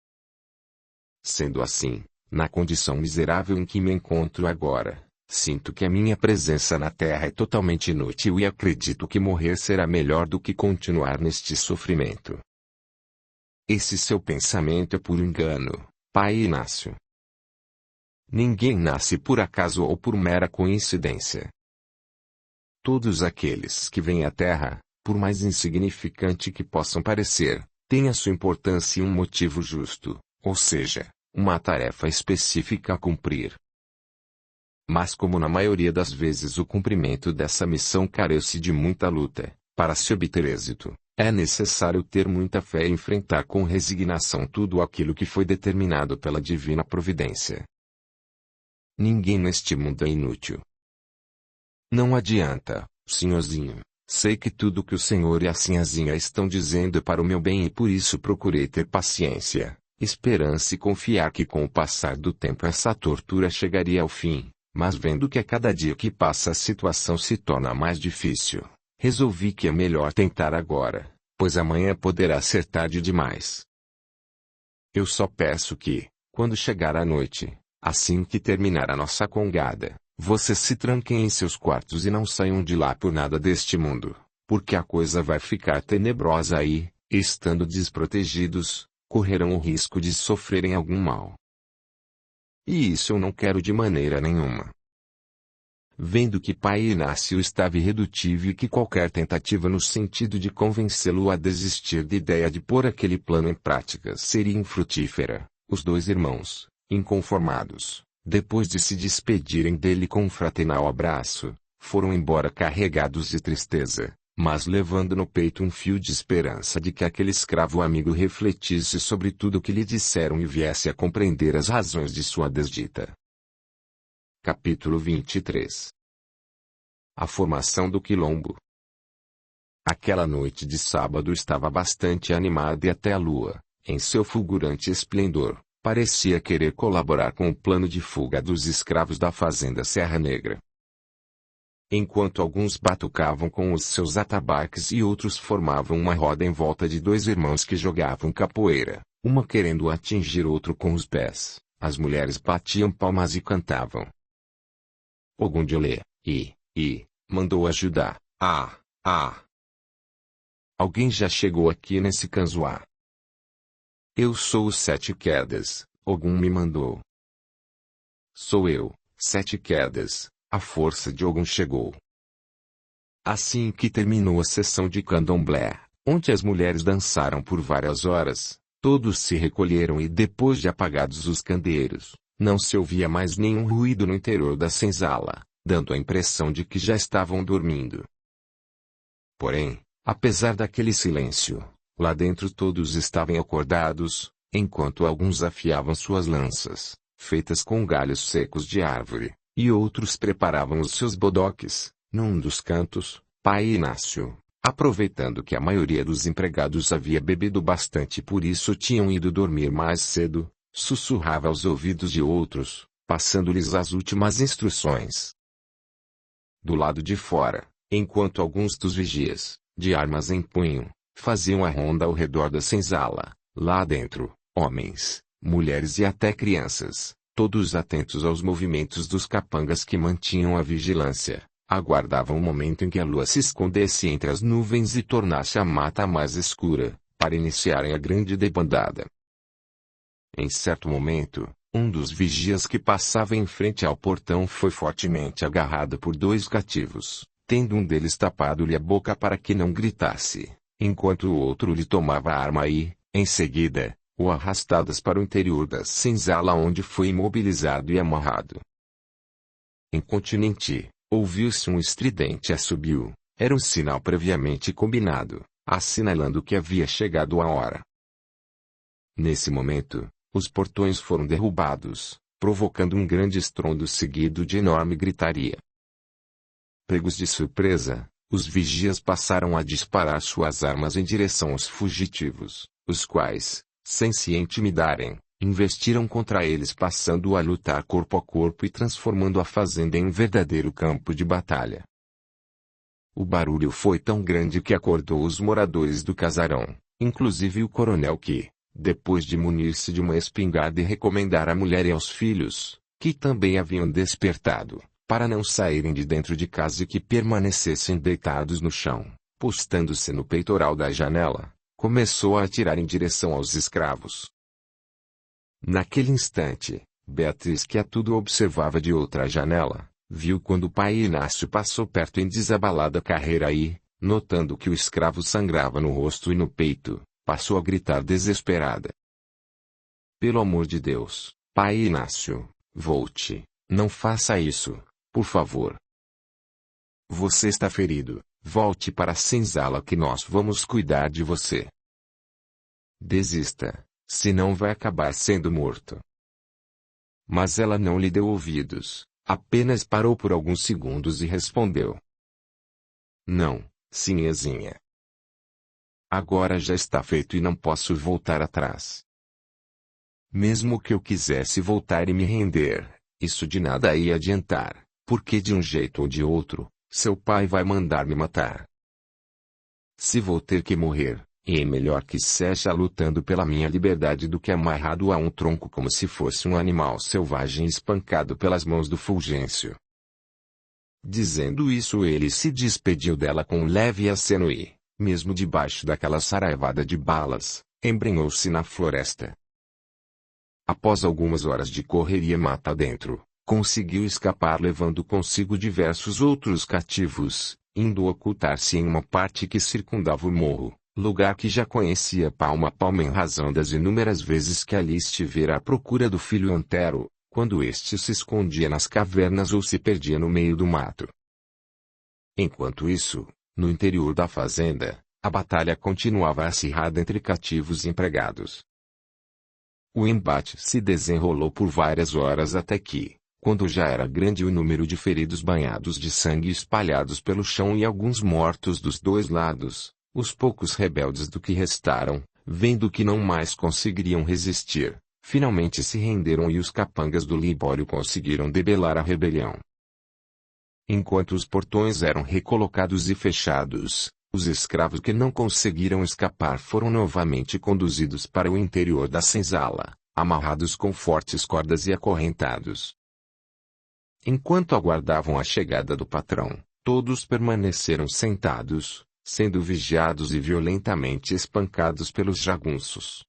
Sendo assim, na condição miserável em que me encontro agora, sinto que a minha presença na terra é totalmente inútil e acredito que morrer será melhor do que continuar neste sofrimento. Esse seu pensamento é puro engano, pai Inácio. Ninguém nasce por acaso ou por mera coincidência. Todos aqueles que vêm à terra, por mais insignificante que possam parecer, têm a sua importância e um motivo justo, ou seja, uma tarefa específica a cumprir. Mas como na maioria das vezes o cumprimento dessa missão carece de muita luta, para se obter êxito, é necessário ter muita fé e enfrentar com resignação tudo aquilo que foi determinado pela divina providência. Ninguém neste mundo é inútil. Não adianta, senhorzinho, sei que tudo que o senhor e a sinhazinha estão dizendo é para o meu bem e por isso procurei ter paciência, esperança e confiar que com o passar do tempo essa tortura chegaria ao fim. Mas vendo que a cada dia que passa a situação se torna mais difícil, resolvi que é melhor tentar agora, pois amanhã poderá ser tarde demais. Eu só peço que, quando chegar a noite, assim que terminar a nossa congada, vocês se tranquem em seus quartos e não saiam de lá por nada deste mundo, porque a coisa vai ficar tenebrosa aí, e estando desprotegidos, correrão o risco de sofrerem algum mal. E isso eu não quero de maneira nenhuma. Vendo que pai Inácio estava irredutível e que qualquer tentativa no sentido de convencê-lo a desistir da ideia de pôr aquele plano em prática seria infrutífera, os dois irmãos, inconformados, depois de se despedirem dele com um fraternal abraço, foram embora carregados de tristeza, mas levando no peito um fio de esperança de que aquele escravo amigo refletisse sobre tudo o que lhe disseram e viesse a compreender as razões de sua desdita. Capítulo 23. A formação do quilombo. Aquela noite de sábado estava bastante animada e até a lua, em seu fulgurante esplendor, parecia querer colaborar com o plano de fuga dos escravos da fazenda Serra Negra. Enquanto alguns batucavam com os seus atabaques e outros formavam uma roda em volta de dois irmãos que jogavam capoeira, uma querendo atingir outro com os pés, as mulheres batiam palmas e cantavam. Ogundilê, mandou ajudar, Alguém já chegou aqui nesse canzoá? Eu sou o Sete Quedas, Ogum me mandou. Sou eu, Sete Quedas. A força de Ogum chegou. Assim que terminou a sessão de candomblé, onde as mulheres dançaram por várias horas, todos se recolheram e depois de apagados os candeeiros, não se ouvia mais nenhum ruído no interior da senzala, dando a impressão de que já estavam dormindo. Porém, apesar daquele silêncio, lá dentro todos estavam acordados, enquanto alguns afiavam suas lanças, feitas com galhos secos de árvore, e outros preparavam os seus bodoques, num dos cantos. Pai Inácio, aproveitando que a maioria dos empregados havia bebido bastante e por isso tinham ido dormir mais cedo, sussurrava aos ouvidos de outros, passando-lhes as últimas instruções. do lado de fora, enquanto alguns dos vigias, de armas em punho, faziam a ronda ao redor da senzala. Lá dentro, homens, mulheres e até crianças, todos atentos aos movimentos dos capangas que mantinham a vigilância, aguardavam o momento em que a lua se escondesse entre as nuvens e tornasse a mata mais escura, para iniciarem a grande debandada. Em certo momento, um dos vigias que passava em frente ao portão foi fortemente agarrado por dois cativos, tendo um deles tapado-lhe a boca para que não gritasse, enquanto o outro lhe tomava a arma e, em seguida, o arrastadas para o interior da senzala onde foi imobilizado e amarrado. Incontinenti, ouviu-se um estridente assobio. Era um sinal previamente combinado, assinalando que havia chegado a hora. Nesse momento, os portões foram derrubados, provocando um grande estrondo seguido de enorme gritaria. Pegos de surpresa, os vigias passaram a disparar suas armas em direção aos fugitivos, os quais, sem se intimidarem, investiram contra eles passando a lutar corpo a corpo e transformando a fazenda em um verdadeiro campo de batalha. O barulho foi tão grande que acordou os moradores do casarão, inclusive o coronel que, depois de munir-se de uma espingarda e recomendar à mulher e aos filhos, que também haviam despertado, para não saírem de dentro de casa e que permanecessem deitados no chão, postando-se no peitoral da janela, começou a atirar em direção aos escravos. Naquele instante, Beatriz, que a tudo observava de outra janela, viu quando o pai Inácio passou perto em desabalada carreira e, notando que o escravo sangrava no rosto e no peito, passou a gritar desesperada. Pelo amor de Deus, pai Inácio, volte, não faça isso, por favor. Você está ferido, volte para a senzala que nós vamos cuidar de você. Desista, senão vai acabar sendo morto. Mas ela não lhe deu ouvidos, apenas parou por alguns segundos e respondeu. Não, sinhazinha. Agora já está feito e não posso voltar atrás. Mesmo que eu quisesse voltar e me render, isso de nada ia adiantar, porque de um jeito ou de outro, seu pai vai mandar me matar. Se vou ter que morrer, é melhor que seja lutando pela minha liberdade do que amarrado a um tronco como se fosse um animal selvagem espancado pelas mãos do Fulgêncio. Dizendo isso, ele se despediu dela com um leve aceno e, mesmo debaixo daquela saraivada de balas, embrenhou-se na floresta. Após algumas horas de correria mata dentro, conseguiu escapar levando consigo diversos outros cativos, indo ocultar-se em uma parte que circundava o morro, lugar que já conhecia palmo a palmo em razão das inúmeras vezes que ali estivera à procura do filho Antero, quando este se escondia nas cavernas ou se perdia no meio do mato. Enquanto isso, no interior da fazenda, a batalha continuava acirrada entre cativos e empregados. O embate se desenrolou por várias horas até que, quando já era grande o número de feridos banhados de sangue espalhados pelo chão e alguns mortos dos dois lados, os poucos rebeldes do que restaram, vendo que não mais conseguiriam resistir, finalmente se renderam e os capangas do Libório conseguiram debelar a rebelião. Enquanto os portões eram recolocados e fechados, os escravos que não conseguiram escapar foram novamente conduzidos para o interior da senzala, amarrados com fortes cordas e acorrentados. Enquanto aguardavam a chegada do patrão, todos permaneceram sentados, sendo vigiados e violentamente espancados pelos jagunços.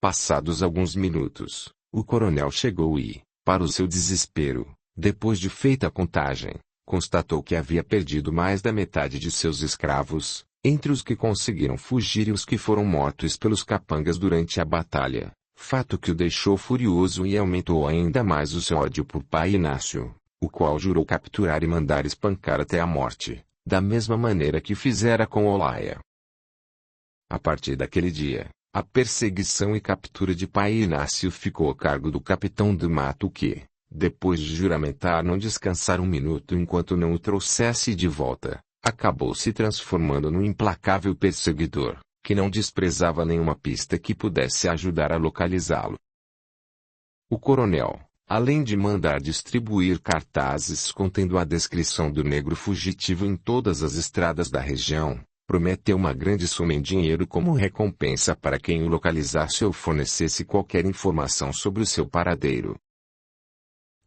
Passados alguns minutos, o coronel chegou e, para o seu desespero, depois de feita a contagem, constatou que havia perdido mais da metade de seus escravos, entre os que conseguiram fugir e os que foram mortos pelos capangas durante a batalha, fato que o deixou furioso e aumentou ainda mais o seu ódio por pai Inácio, o qual jurou capturar e mandar espancar até a morte, da mesma maneira que fizera com Olaia. A partir daquele dia, a perseguição e captura de pai Inácio ficou a cargo do capitão do mato que, depois de juramentar não descansar um minuto enquanto não o trouxesse de volta, acabou se transformando num implacável perseguidor, que não desprezava nenhuma pista que pudesse ajudar a localizá-lo. O coronel, além de mandar distribuir cartazes contendo a descrição do negro fugitivo em todas as estradas da região, prometeu uma grande soma em dinheiro como recompensa para quem o localizasse ou fornecesse qualquer informação sobre o seu paradeiro.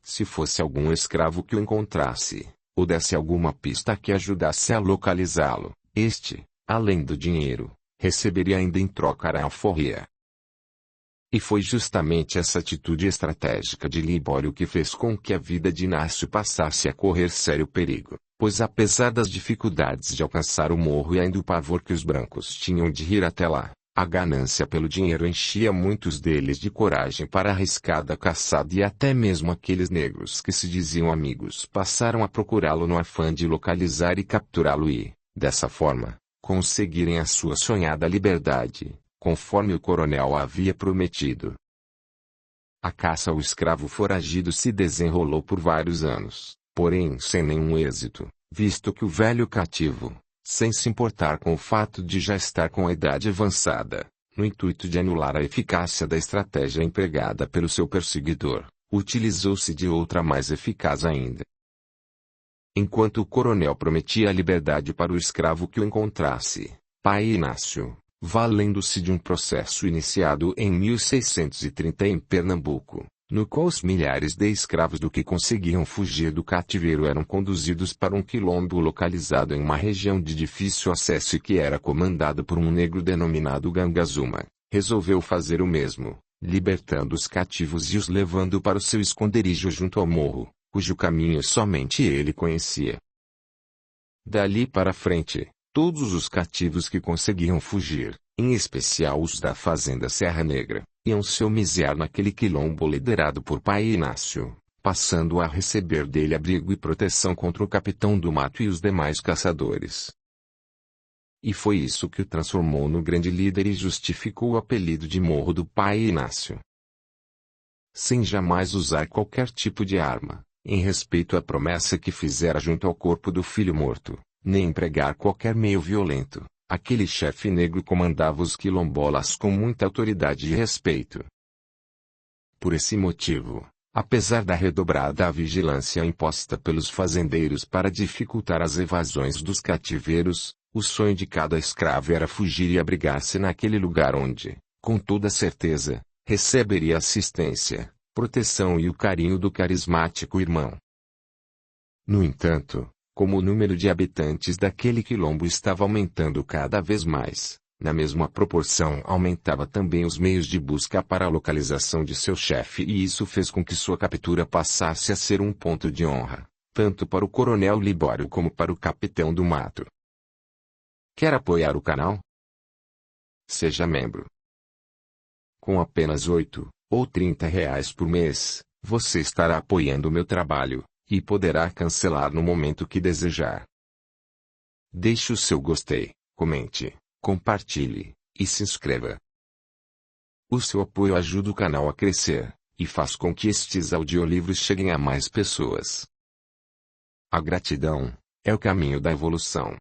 Se fosse algum escravo que o encontrasse, ou desse alguma pista que ajudasse a localizá-lo, este, além do dinheiro, receberia ainda em troca a alforria. E foi justamente essa atitude estratégica de Libório que fez com que a vida de Inácio passasse a correr sério perigo, pois apesar das dificuldades de alcançar o morro e ainda o pavor que os brancos tinham de ir até lá, a ganância pelo dinheiro enchia muitos deles de coragem para a arriscada caçada e até mesmo aqueles negros que se diziam amigos passaram a procurá-lo no afã de localizar e capturá-lo e, dessa forma, conseguirem a sua sonhada liberdade, conforme o coronel havia prometido. A caça ao escravo foragido se desenrolou por vários anos, porém sem nenhum êxito, visto que o velho cativo, sem se importar com o fato de já estar com a idade avançada, no intuito de anular a eficácia da estratégia empregada pelo seu perseguidor, utilizou-se de outra mais eficaz ainda. Enquanto o coronel prometia a liberdade para o escravo que o encontrasse, pai Inácio, valendo-se de um processo iniciado em 1630 em Pernambuco, no qual os milhares de escravos do que conseguiam fugir do cativeiro eram conduzidos para um quilombo localizado em uma região de difícil acesso e que era comandado por um negro denominado Gangazuma, resolveu fazer o mesmo, libertando os cativos e os levando para o seu esconderijo junto ao morro, cujo caminho somente ele conhecia. Dali para frente, todos os cativos que conseguiam fugir, em especial os da fazenda Serra Negra, iam se homiziar naquele quilombo liderado por pai Inácio, passando a receber dele abrigo e proteção contra o capitão do mato e os demais caçadores. E foi isso que o transformou no grande líder e justificou o apelido de Morro do pai Inácio. Sem jamais usar qualquer tipo de arma, em respeito à promessa que fizera junto ao corpo do filho morto, nem empregar qualquer meio violento, aquele chefe negro comandava os quilombolas com muita autoridade e respeito. Por esse motivo, apesar da redobrada vigilância imposta pelos fazendeiros para dificultar as evasões dos cativeiros, o sonho de cada escravo era fugir e abrigar-se naquele lugar onde, com toda certeza, receberia assistência, proteção e o carinho do carismático irmão. No entanto, como o número de habitantes daquele quilombo estava aumentando cada vez mais, na mesma proporção aumentava também os meios de busca para a localização de seu chefe e isso fez com que sua captura passasse a ser um ponto de honra, tanto para o coronel Libório como para o capitão do mato. Quer apoiar o canal? Seja membro. Com apenas R$ 8 ou R$ 30 por mês, você estará apoiando o meu trabalho, e poderá cancelar no momento que desejar. Deixe o seu gostei, comente, compartilhe, e se inscreva. O seu apoio ajuda o canal a crescer, e faz com que estes audiolivros cheguem a mais pessoas. A gratidão é o caminho da evolução.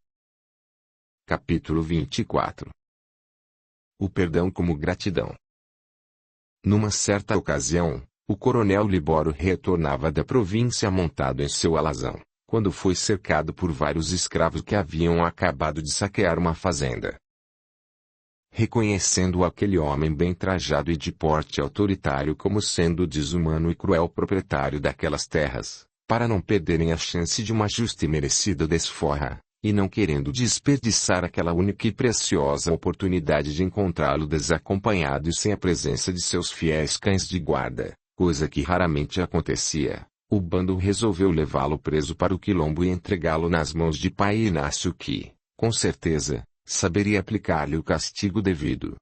Capítulo 24. O perdão como gratidão. Numa certa ocasião, o coronel Libório retornava da província montado em seu alazão, quando foi cercado por vários escravos que haviam acabado de saquear uma fazenda. Reconhecendo aquele homem bem trajado e de porte autoritário como sendo o desumano e cruel proprietário daquelas terras, para não perderem a chance de uma justa e merecida desforra, e não querendo desperdiçar aquela única e preciosa oportunidade de encontrá-lo desacompanhado e sem a presença de seus fiéis cães de guarda, coisa que raramente acontecia, o bando resolveu levá-lo preso para o quilombo e entregá-lo nas mãos de pai Inácio que, com certeza, saberia aplicar-lhe o castigo devido.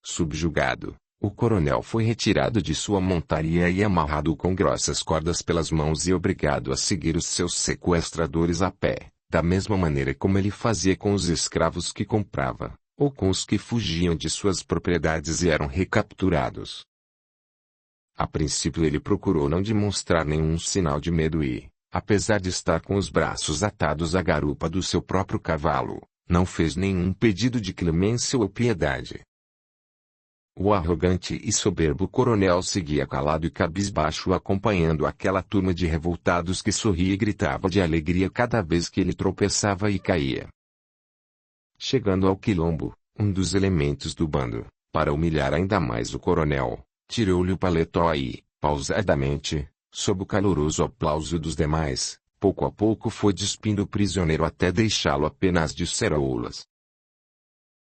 Subjugado, o coronel foi retirado de sua montaria e amarrado com grossas cordas pelas mãos e obrigado a seguir os seus sequestradores a pé, da mesma maneira como ele fazia com os escravos que comprava, ou com os que fugiam de suas propriedades e eram recapturados. A princípio ele procurou não demonstrar nenhum sinal de medo e, apesar de estar com os braços atados à garupa do seu próprio cavalo, não fez nenhum pedido de clemência ou piedade. O arrogante e soberbo coronel seguia calado e cabisbaixo acompanhando aquela turma de revoltados que sorria e gritava de alegria cada vez que ele tropeçava e caía. Chegando ao quilombo, um dos elementos do bando, para humilhar ainda mais o coronel, tirou-lhe o paletó e, pausadamente, sob o caloroso aplauso dos demais, pouco a pouco foi despindo o prisioneiro até deixá-lo apenas de ceroulas.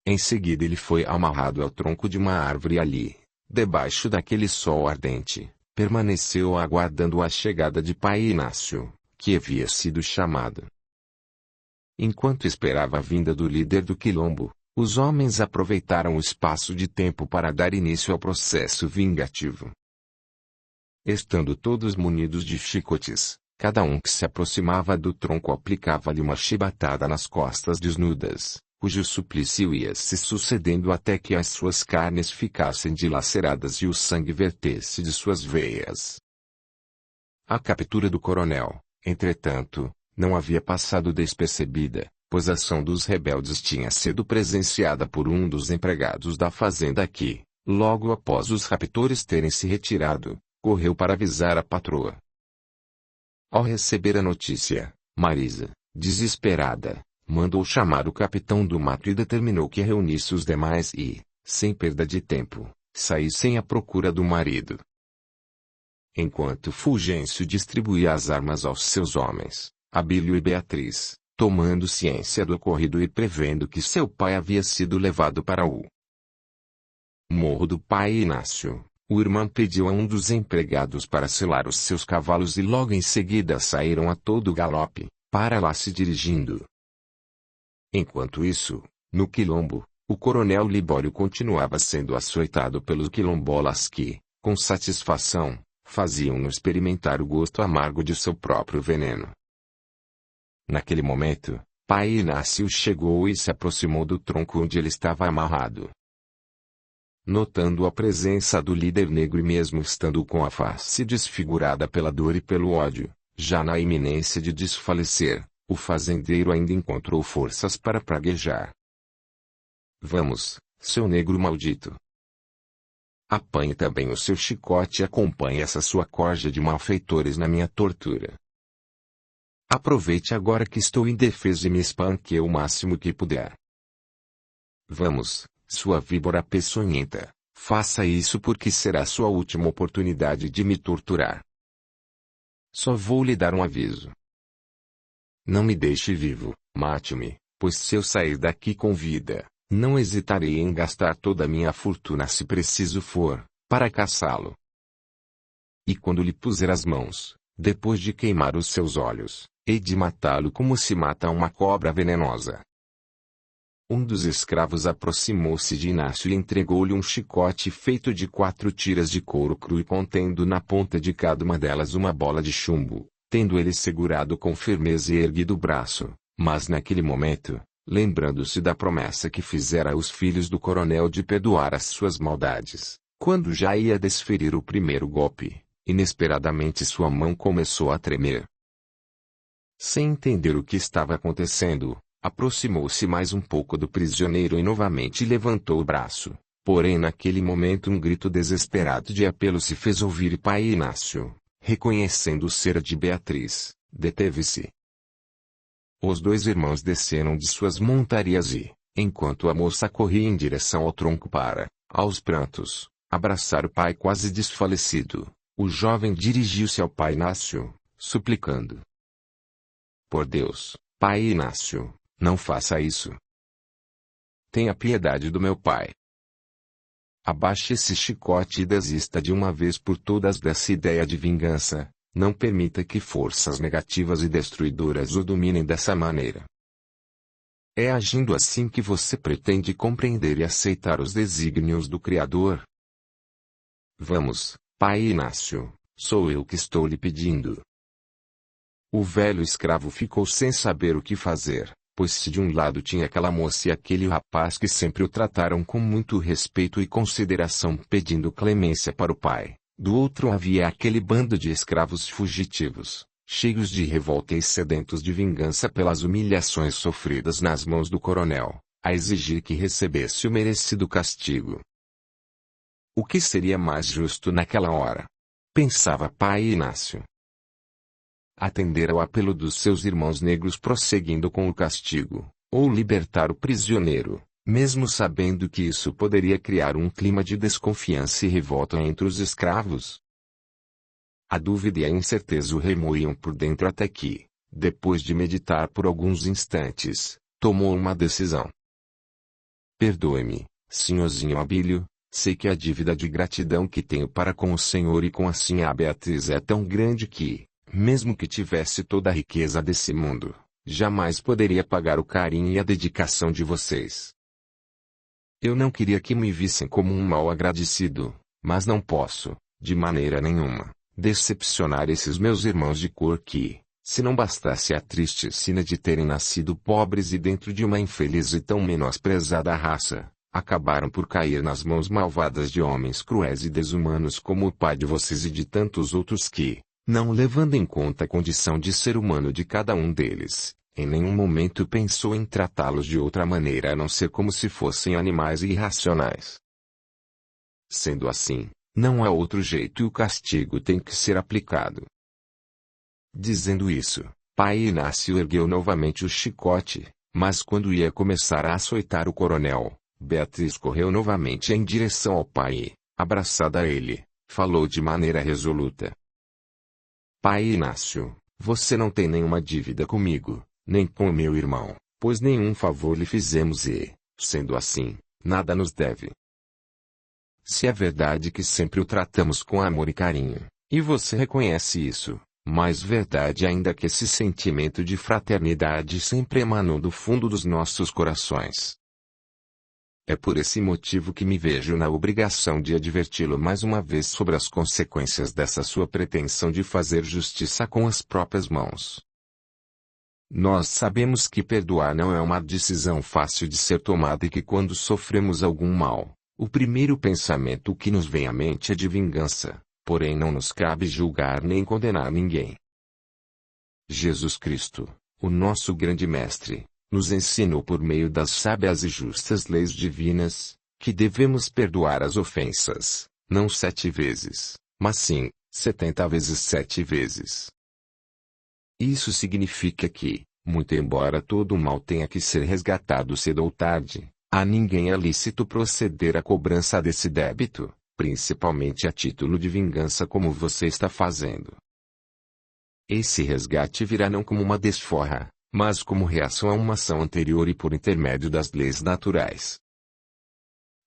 Em seguida ele foi amarrado ao tronco de uma árvore e ali, debaixo daquele sol ardente, permaneceu aguardando a chegada de pai Inácio, que havia sido chamado. Enquanto esperava a vinda do líder do quilombo, os homens aproveitaram o espaço de tempo para dar início ao processo vingativo. Estando todos munidos de chicotes, cada um que se aproximava do tronco aplicava-lhe uma chibatada nas costas desnudas, cujo suplício ia se sucedendo até que as suas carnes ficassem dilaceradas e o sangue vertesse de suas veias. A captura do coronel, entretanto, não havia passado despercebida, pois a ação dos rebeldes tinha sido presenciada por um dos empregados da fazenda que, logo após os raptores terem se retirado, correu para avisar a patroa. Ao receber a notícia, Marisa, desesperada, mandou chamar o capitão do mato e determinou que reunisse os demais e, sem perda de tempo, saíssem à procura do marido. Enquanto Fulgêncio distribuía as armas aos seus homens, Abílio e Beatriz, tomando ciência do ocorrido e prevendo que seu pai havia sido levado para o morro do pai Inácio, o irmão pediu a um dos empregados para selar os seus cavalos e logo em seguida saíram a todo galope, para lá se dirigindo. Enquanto isso, no quilombo, o coronel Libório continuava sendo açoitado pelos quilombolas que, com satisfação, faziam-no experimentar o gosto amargo de seu próprio veneno. Naquele momento, pai Inácio chegou e se aproximou do tronco onde ele estava amarrado. Notando a presença do líder negro e mesmo estando com a face desfigurada pela dor e pelo ódio, já na iminência de desfalecer, o fazendeiro ainda encontrou forças para praguejar. Vamos, seu negro maldito. Apanhe também o seu chicote e acompanhe essa sua corja de malfeitores na minha tortura. Aproveite agora que estou indefeso e me espanque o máximo que puder. Vamos, sua víbora peçonhenta, faça isso porque será sua última oportunidade de me torturar. Só vou lhe dar um aviso. Não me deixe vivo, mate-me, pois se eu sair daqui com vida, não hesitarei em gastar toda a minha fortuna se preciso for, para caçá-lo. E quando lhe puser as mãos, depois de queimar os seus olhos, hei de matá-lo como se mata uma cobra venenosa. Um dos escravos aproximou-se de Inácio e entregou-lhe um chicote feito de 4 tiras de couro cru e contendo na ponta de cada uma delas uma bola de chumbo, tendo ele segurado com firmeza e erguido o braço, mas naquele momento, lembrando-se da promessa que fizera aos filhos do coronel de perdoar as suas maldades, quando já ia desferir o primeiro golpe, inesperadamente sua mão começou a tremer. Sem entender o que estava acontecendo, aproximou-se mais um pouco do prisioneiro e novamente levantou o braço, porém naquele momento um grito desesperado de apelo se fez ouvir e pai Inácio, reconhecendo o ser de Beatriz, deteve-se. Os 2 irmãos desceram de suas montarias e, enquanto a moça corria em direção ao tronco para, aos prantos, abraçar o pai quase desfalecido, o jovem dirigiu-se ao pai Inácio, suplicando. Por Deus, pai Inácio, não faça isso. Tenha piedade do meu pai. Abaixe esse chicote e desista de uma vez por todas dessa ideia de vingança. Não permita que forças negativas e destruidoras o dominem dessa maneira. É agindo assim que você pretende compreender e aceitar os desígnios do Criador? Vamos, pai Inácio, sou eu que estou lhe pedindo. O velho escravo ficou sem saber o que fazer, pois se de um lado tinha aquela moça e aquele rapaz que sempre o trataram com muito respeito e consideração pedindo clemência para o pai, do outro havia aquele bando de escravos fugitivos, cheios de revolta e sedentos de vingança pelas humilhações sofridas nas mãos do coronel, a exigir que recebesse o merecido castigo. O que seria mais justo naquela hora? Pensava pai Inácio. Atender ao apelo dos seus irmãos negros prosseguindo com o castigo, ou libertar o prisioneiro, mesmo sabendo que isso poderia criar um clima de desconfiança e revolta entre os escravos? A dúvida e a incerteza o remoíam por dentro até que, depois de meditar por alguns instantes, tomou uma decisão. Perdoe-me, senhorzinho Abílio, sei que a dívida de gratidão que tenho para com o senhor e com a sinhá Beatriz é tão grande que, mesmo que tivesse toda a riqueza desse mundo, jamais poderia pagar o carinho e a dedicação de vocês. Eu não queria que me vissem como um mal agradecido, mas não posso, de maneira nenhuma, decepcionar esses meus irmãos de cor que, se não bastasse a triste sina de terem nascido pobres e dentro de uma infeliz e tão menosprezada raça, acabaram por cair nas mãos malvadas de homens cruéis e desumanos como o pai de vocês e de tantos outros que, não levando em conta a condição de ser humano de cada um deles, em nenhum momento pensou em tratá-los de outra maneira a não ser como se fossem animais irracionais. Sendo assim, não há outro jeito e o castigo tem que ser aplicado. Dizendo isso, pai Inácio ergueu novamente o chicote, mas quando ia começar a açoitar o coronel, Beatriz correu novamente em direção ao pai e, abraçada a ele, falou de maneira resoluta. Pai Inácio, você não tem nenhuma dívida comigo, nem com o meu irmão, pois nenhum favor lhe fizemos e, sendo assim, nada nos deve. Se é verdade que sempre o tratamos com amor e carinho, e você reconhece isso, mais verdade ainda que esse sentimento de fraternidade sempre emanou do fundo dos nossos corações. É por esse motivo que me vejo na obrigação de adverti-lo mais uma vez sobre as consequências dessa sua pretensão de fazer justiça com as próprias mãos. Nós sabemos que perdoar não é uma decisão fácil de ser tomada e que quando sofremos algum mal, o primeiro pensamento que nos vem à mente é de vingança, porém não nos cabe julgar nem condenar ninguém. Jesus Cristo, o nosso grande mestre, nos ensinou por meio das sábias e justas leis divinas, que devemos perdoar as ofensas, não 7 vezes, mas sim, 70 vezes 7 vezes. Isso significa que, muito embora todo o mal tenha que ser resgatado cedo ou tarde, a ninguém é lícito proceder à cobrança desse débito, principalmente a título de vingança como você está fazendo. Esse resgate virá não como uma desforra, mas como reação a uma ação anterior e por intermédio das leis naturais.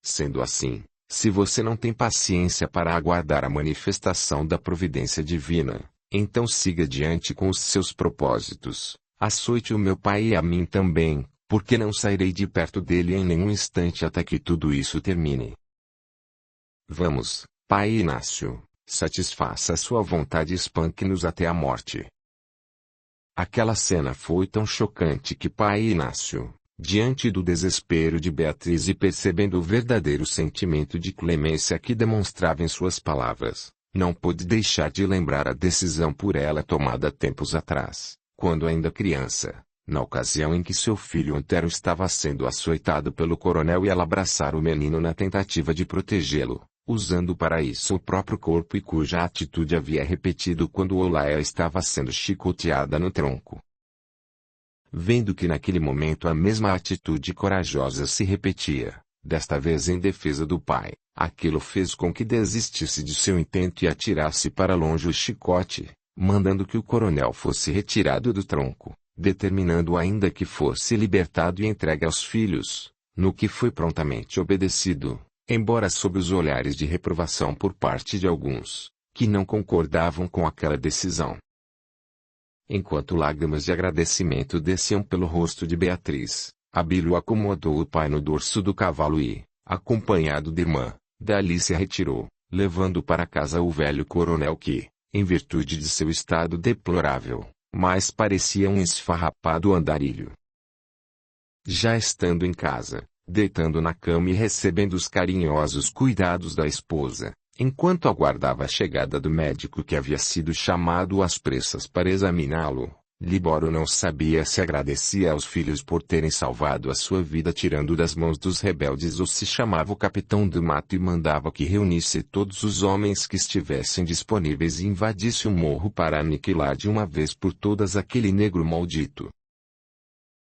Sendo assim, se você não tem paciência para aguardar a manifestação da providência divina, então siga adiante com os seus propósitos, açoite o meu pai e a mim também, porque não sairei de perto dele em nenhum instante até que tudo isso termine. Vamos, pai Inácio, satisfaça a sua vontade e espanque-nos até a morte. Aquela cena foi tão chocante que pai Inácio, diante do desespero de Beatriz e percebendo o verdadeiro sentimento de clemência que demonstrava em suas palavras, não pôde deixar de lembrar a decisão por ela tomada tempos atrás, quando ainda criança, na ocasião em que seu filho Antero estava sendo açoitado pelo coronel e ela abraçara o menino na tentativa de protegê-lo, usando para isso o próprio corpo e cuja atitude havia repetido quando Olaia estava sendo chicoteada no tronco. Vendo que naquele momento a mesma atitude corajosa se repetia, desta vez em defesa do pai, aquilo fez com que desistisse de seu intento e atirasse para longe o chicote, mandando que o coronel fosse retirado do tronco, determinando ainda que fosse libertado e entregue aos filhos, no que foi prontamente obedecido, embora sob os olhares de reprovação por parte de alguns, que não concordavam com aquela decisão. Enquanto lágrimas de agradecimento desciam pelo rosto de Beatriz, Abílio acomodou o pai no dorso do cavalo e, acompanhado de irmã, dali se retirou, levando para casa o velho coronel que, em virtude de seu estado deplorável, mais parecia um esfarrapado andarilho. Já estando em casa, deitando na cama e recebendo os carinhosos cuidados da esposa, enquanto aguardava a chegada do médico que havia sido chamado às pressas para examiná-lo, Libório não sabia se agradecia aos filhos por terem salvado a sua vida tirando das mãos dos rebeldes ou se chamava o capitão do mato e mandava que reunisse todos os homens que estivessem disponíveis e invadisse o morro para aniquilar de uma vez por todas aquele negro maldito.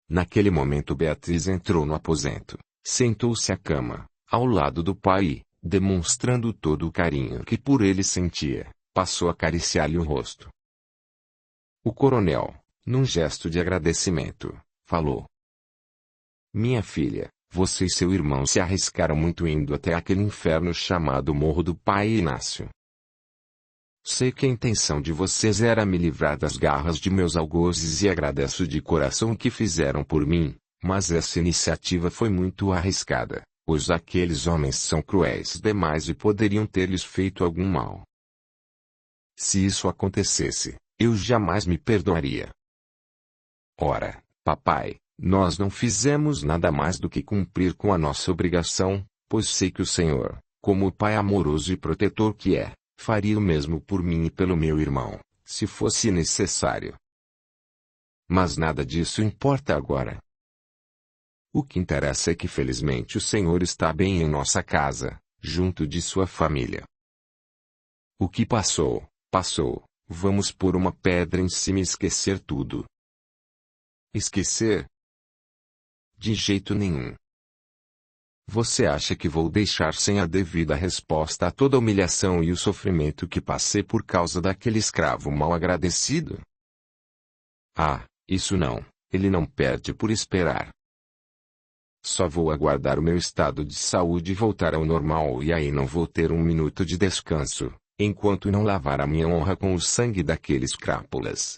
Naquele momento Beatriz entrou no aposento, sentou-se à cama, ao lado do pai e, demonstrando todo o carinho que por ele sentia, passou a acariciar-lhe o rosto. O coronel, num gesto de agradecimento, falou: "Minha filha, você e seu irmão se arriscaram muito indo até aquele inferno chamado Morro do Pai Inácio. Sei que a intenção de vocês era me livrar das garras de meus algozes e agradeço de coração o que fizeram por mim, mas essa iniciativa foi muito arriscada, pois aqueles homens são cruéis demais e poderiam ter-lhes feito algum mal. Se isso acontecesse, eu jamais me perdoaria. Ora, papai, nós não fizemos nada mais do que cumprir com a nossa obrigação, pois sei que o Senhor, como o pai amoroso e protetor que é, faria o mesmo por mim e pelo meu irmão, se fosse necessário. Mas nada disso importa agora. O que interessa é que felizmente o Senhor está bem em nossa casa, junto de sua família. O que passou, passou. Vamos pôr uma pedra em cima e esquecer tudo." "Esquecer? De jeito nenhum. Você acha que vou deixar sem a devida resposta a toda a humilhação e o sofrimento que passei por causa daquele escravo mal agradecido? Ah, isso não, ele não perde por esperar. Só vou aguardar o meu estado de saúde voltar ao normal e aí não vou ter um minuto de descanso, enquanto não lavar a minha honra com o sangue daqueles crápulas."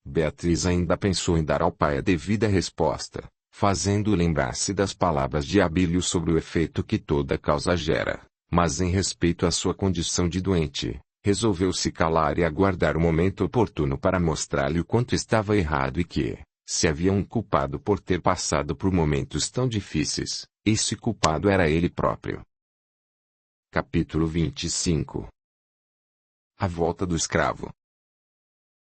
Beatriz ainda pensou em dar ao pai a devida resposta, fazendo-o lembrar-se das palavras de Abílio sobre o efeito que toda causa gera, mas em respeito à sua condição de doente, resolveu se calar e aguardar o momento oportuno para mostrar-lhe o quanto estava errado e que, se havia um culpado por ter passado por momentos tão difíceis, esse culpado era ele próprio. Capítulo 25. A volta do escravo.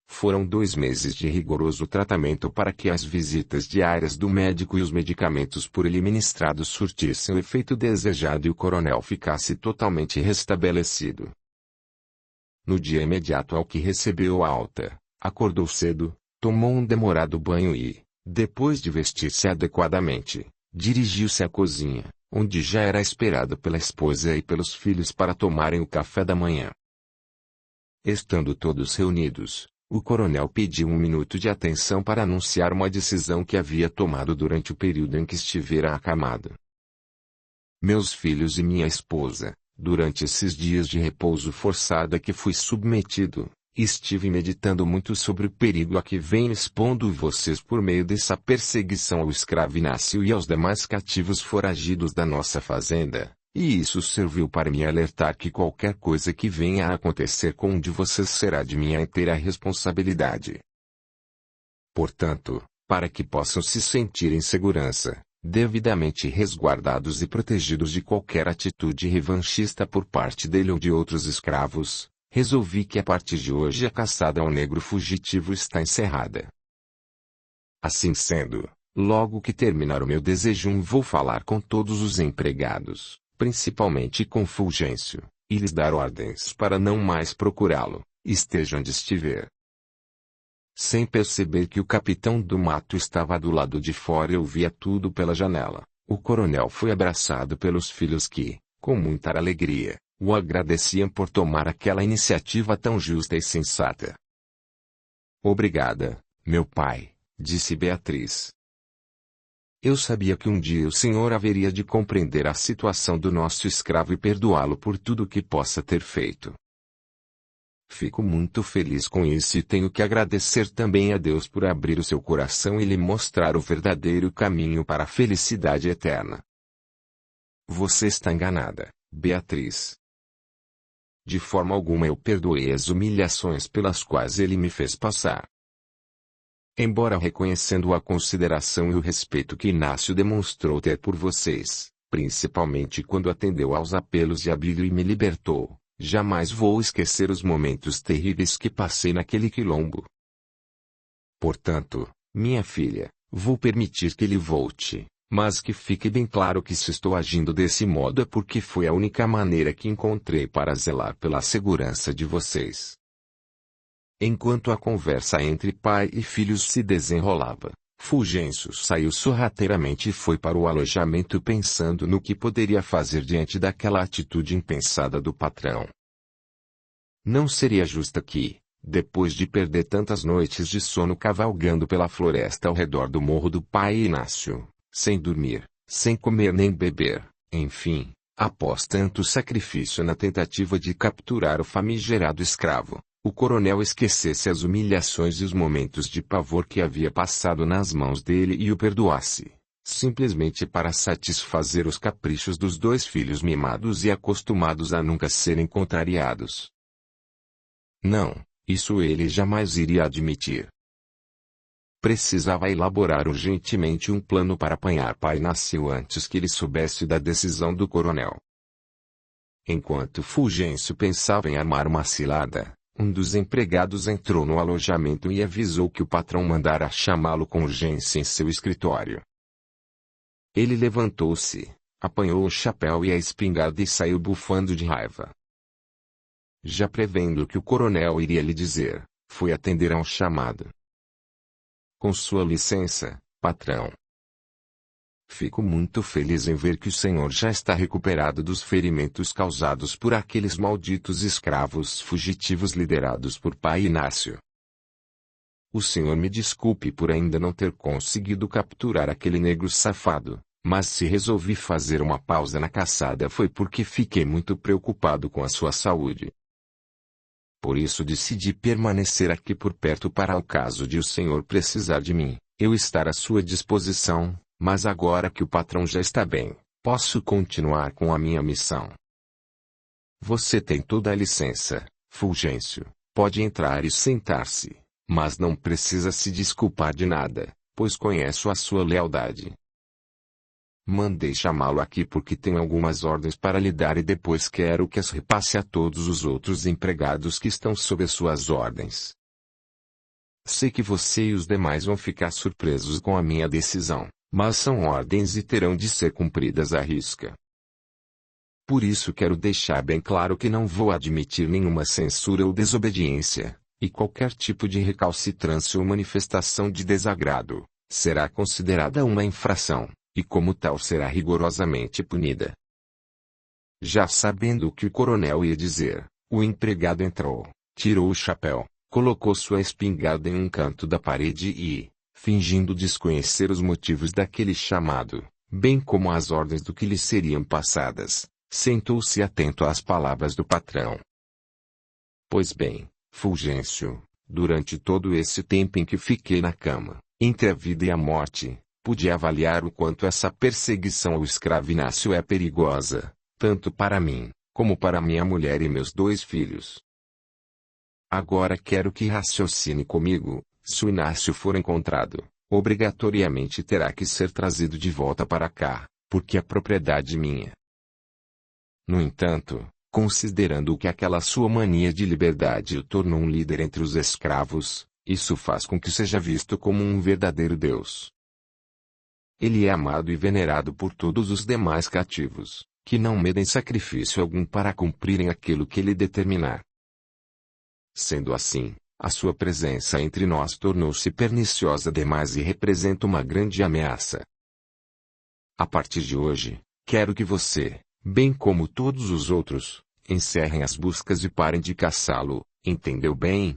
Foram 2 meses de rigoroso tratamento para que as visitas diárias do médico e os medicamentos por ele ministrados surtissem o efeito desejado e o coronel ficasse totalmente restabelecido. No dia imediato ao que recebeu a alta, acordou cedo, tomou um demorado banho e, depois de vestir-se adequadamente, dirigiu-se à cozinha, onde já era esperado pela esposa e pelos filhos para tomarem o café da manhã. Estando todos reunidos, o coronel pediu 1 minuto de atenção para anunciar uma decisão que havia tomado durante o período em que estivera acamado. "Meus filhos e minha esposa, durante esses dias de repouso forçado a que fui submetido, estive meditando muito sobre o perigo a que vem expondo vocês por meio dessa perseguição ao escravo Inácio e aos demais cativos foragidos da nossa fazenda, e isso serviu para me alertar que qualquer coisa que venha a acontecer com um de vocês será de minha inteira responsabilidade. Portanto, para que possam se sentir em segurança, devidamente resguardados e protegidos de qualquer atitude revanchista por parte dele ou de outros escravos, resolvi que a partir de hoje a caçada ao negro fugitivo está encerrada. Assim sendo, logo que terminar o meu desjejum vou falar com todos os empregados, principalmente com Fulgêncio, e lhes dar ordens para não mais procurá-lo, esteja onde estiver." Sem perceber que o capitão do mato estava do lado de fora e ouvia tudo pela janela, o coronel foi abraçado pelos filhos que, com muita alegria, o agradeciam por tomar aquela iniciativa tão justa e sensata. "Obrigada, meu pai", disse Beatriz. "Eu sabia que um dia o senhor haveria de compreender a situação do nosso escravo e perdoá-lo por tudo o que possa ter feito. Fico muito feliz com isso e tenho que agradecer também a Deus por abrir o seu coração e lhe mostrar o verdadeiro caminho para a felicidade eterna." "Você está enganada, Beatriz. De forma alguma eu perdoei as humilhações pelas quais ele me fez passar. Embora reconhecendo a consideração e o respeito que Inácio demonstrou ter por vocês, principalmente quando atendeu aos apelos de Abílio e me libertou, jamais vou esquecer os momentos terríveis que passei naquele quilombo. Portanto, minha filha, vou permitir que ele volte, mas que fique bem claro que se estou agindo desse modo é porque foi a única maneira que encontrei para zelar pela segurança de vocês. Enquanto a conversa entre pai e filhos se desenrolava, Fulgêncio saiu sorrateiramente e foi para o alojamento pensando no que poderia fazer diante daquela atitude impensada do patrão. Não seria justo que, depois de perder tantas noites de sono cavalgando pela floresta ao redor do morro do pai Inácio, sem dormir, sem comer nem beber, enfim, após tanto sacrifício na tentativa de capturar o famigerado escravo, o coronel esquecesse as humilhações e os momentos de pavor que havia passado nas mãos dele e o perdoasse, simplesmente para satisfazer os caprichos dos dois filhos mimados e acostumados a nunca serem contrariados. Não, isso ele jamais iria admitir. Precisava elaborar urgentemente um plano para apanhar pai Inácio antes que ele soubesse da decisão do coronel. Enquanto Fulgêncio pensava em armar uma cilada, um dos empregados entrou no alojamento e avisou que o patrão mandara chamá-lo com urgência em seu escritório. Ele levantou-se, apanhou o chapéu e a espingarda e saiu bufando de raiva. Já prevendo o que o coronel iria lhe dizer, foi atender ao chamado. Com sua licença, patrão. Fico muito feliz em ver que o senhor já está recuperado dos ferimentos causados por aqueles malditos escravos fugitivos liderados por pai Inácio. O senhor me desculpe por ainda não ter conseguido capturar aquele negro safado, mas se resolvi fazer uma pausa na caçada foi porque fiquei muito preocupado com a sua saúde. Por isso decidi permanecer aqui por perto para o caso de o senhor precisar de mim, eu estar à sua disposição, mas agora que o patrão já está bem, posso continuar com a minha missão. Você tem toda a licença, Fulgêncio, pode entrar e sentar-se, mas não precisa se desculpar de nada, pois conheço a sua lealdade. Mandei chamá-lo aqui porque tenho algumas ordens para lhe dar e depois quero que as repasse a todos os outros empregados que estão sob as suas ordens. Sei que você e os demais vão ficar surpresos com a minha decisão, mas são ordens e terão de ser cumpridas à risca. Por isso quero deixar bem claro que não vou admitir nenhuma censura ou desobediência, e qualquer tipo de recalcitrância ou manifestação de desagrado será considerada uma infração, e como tal será rigorosamente punida. Já sabendo o que o coronel ia dizer, o empregado entrou, tirou o chapéu, colocou sua espingarda em um canto da parede e, fingindo desconhecer os motivos daquele chamado, bem como as ordens do que lhe seriam passadas, sentou-se atento às palavras do patrão. Pois bem, Fulgêncio, durante todo esse tempo em que fiquei na cama, entre a vida e a morte, pude avaliar o quanto essa perseguição ao escravo Inácio é perigosa, tanto para mim, como para minha mulher e meus 2 filhos. Agora quero que raciocine comigo, se o Inácio for encontrado, obrigatoriamente terá que ser trazido de volta para cá, porque é propriedade minha. No entanto, considerando que aquela sua mania de liberdade o tornou um líder entre os escravos, isso faz com que seja visto como um verdadeiro Deus. Ele é amado e venerado por todos os demais cativos, que não medem sacrifício algum para cumprirem aquilo que ele determinar. Sendo assim, a sua presença entre nós tornou-se perniciosa demais e representa uma grande ameaça. A partir de hoje, quero que você, bem como todos os outros, encerrem as buscas e parem de caçá-lo, entendeu bem?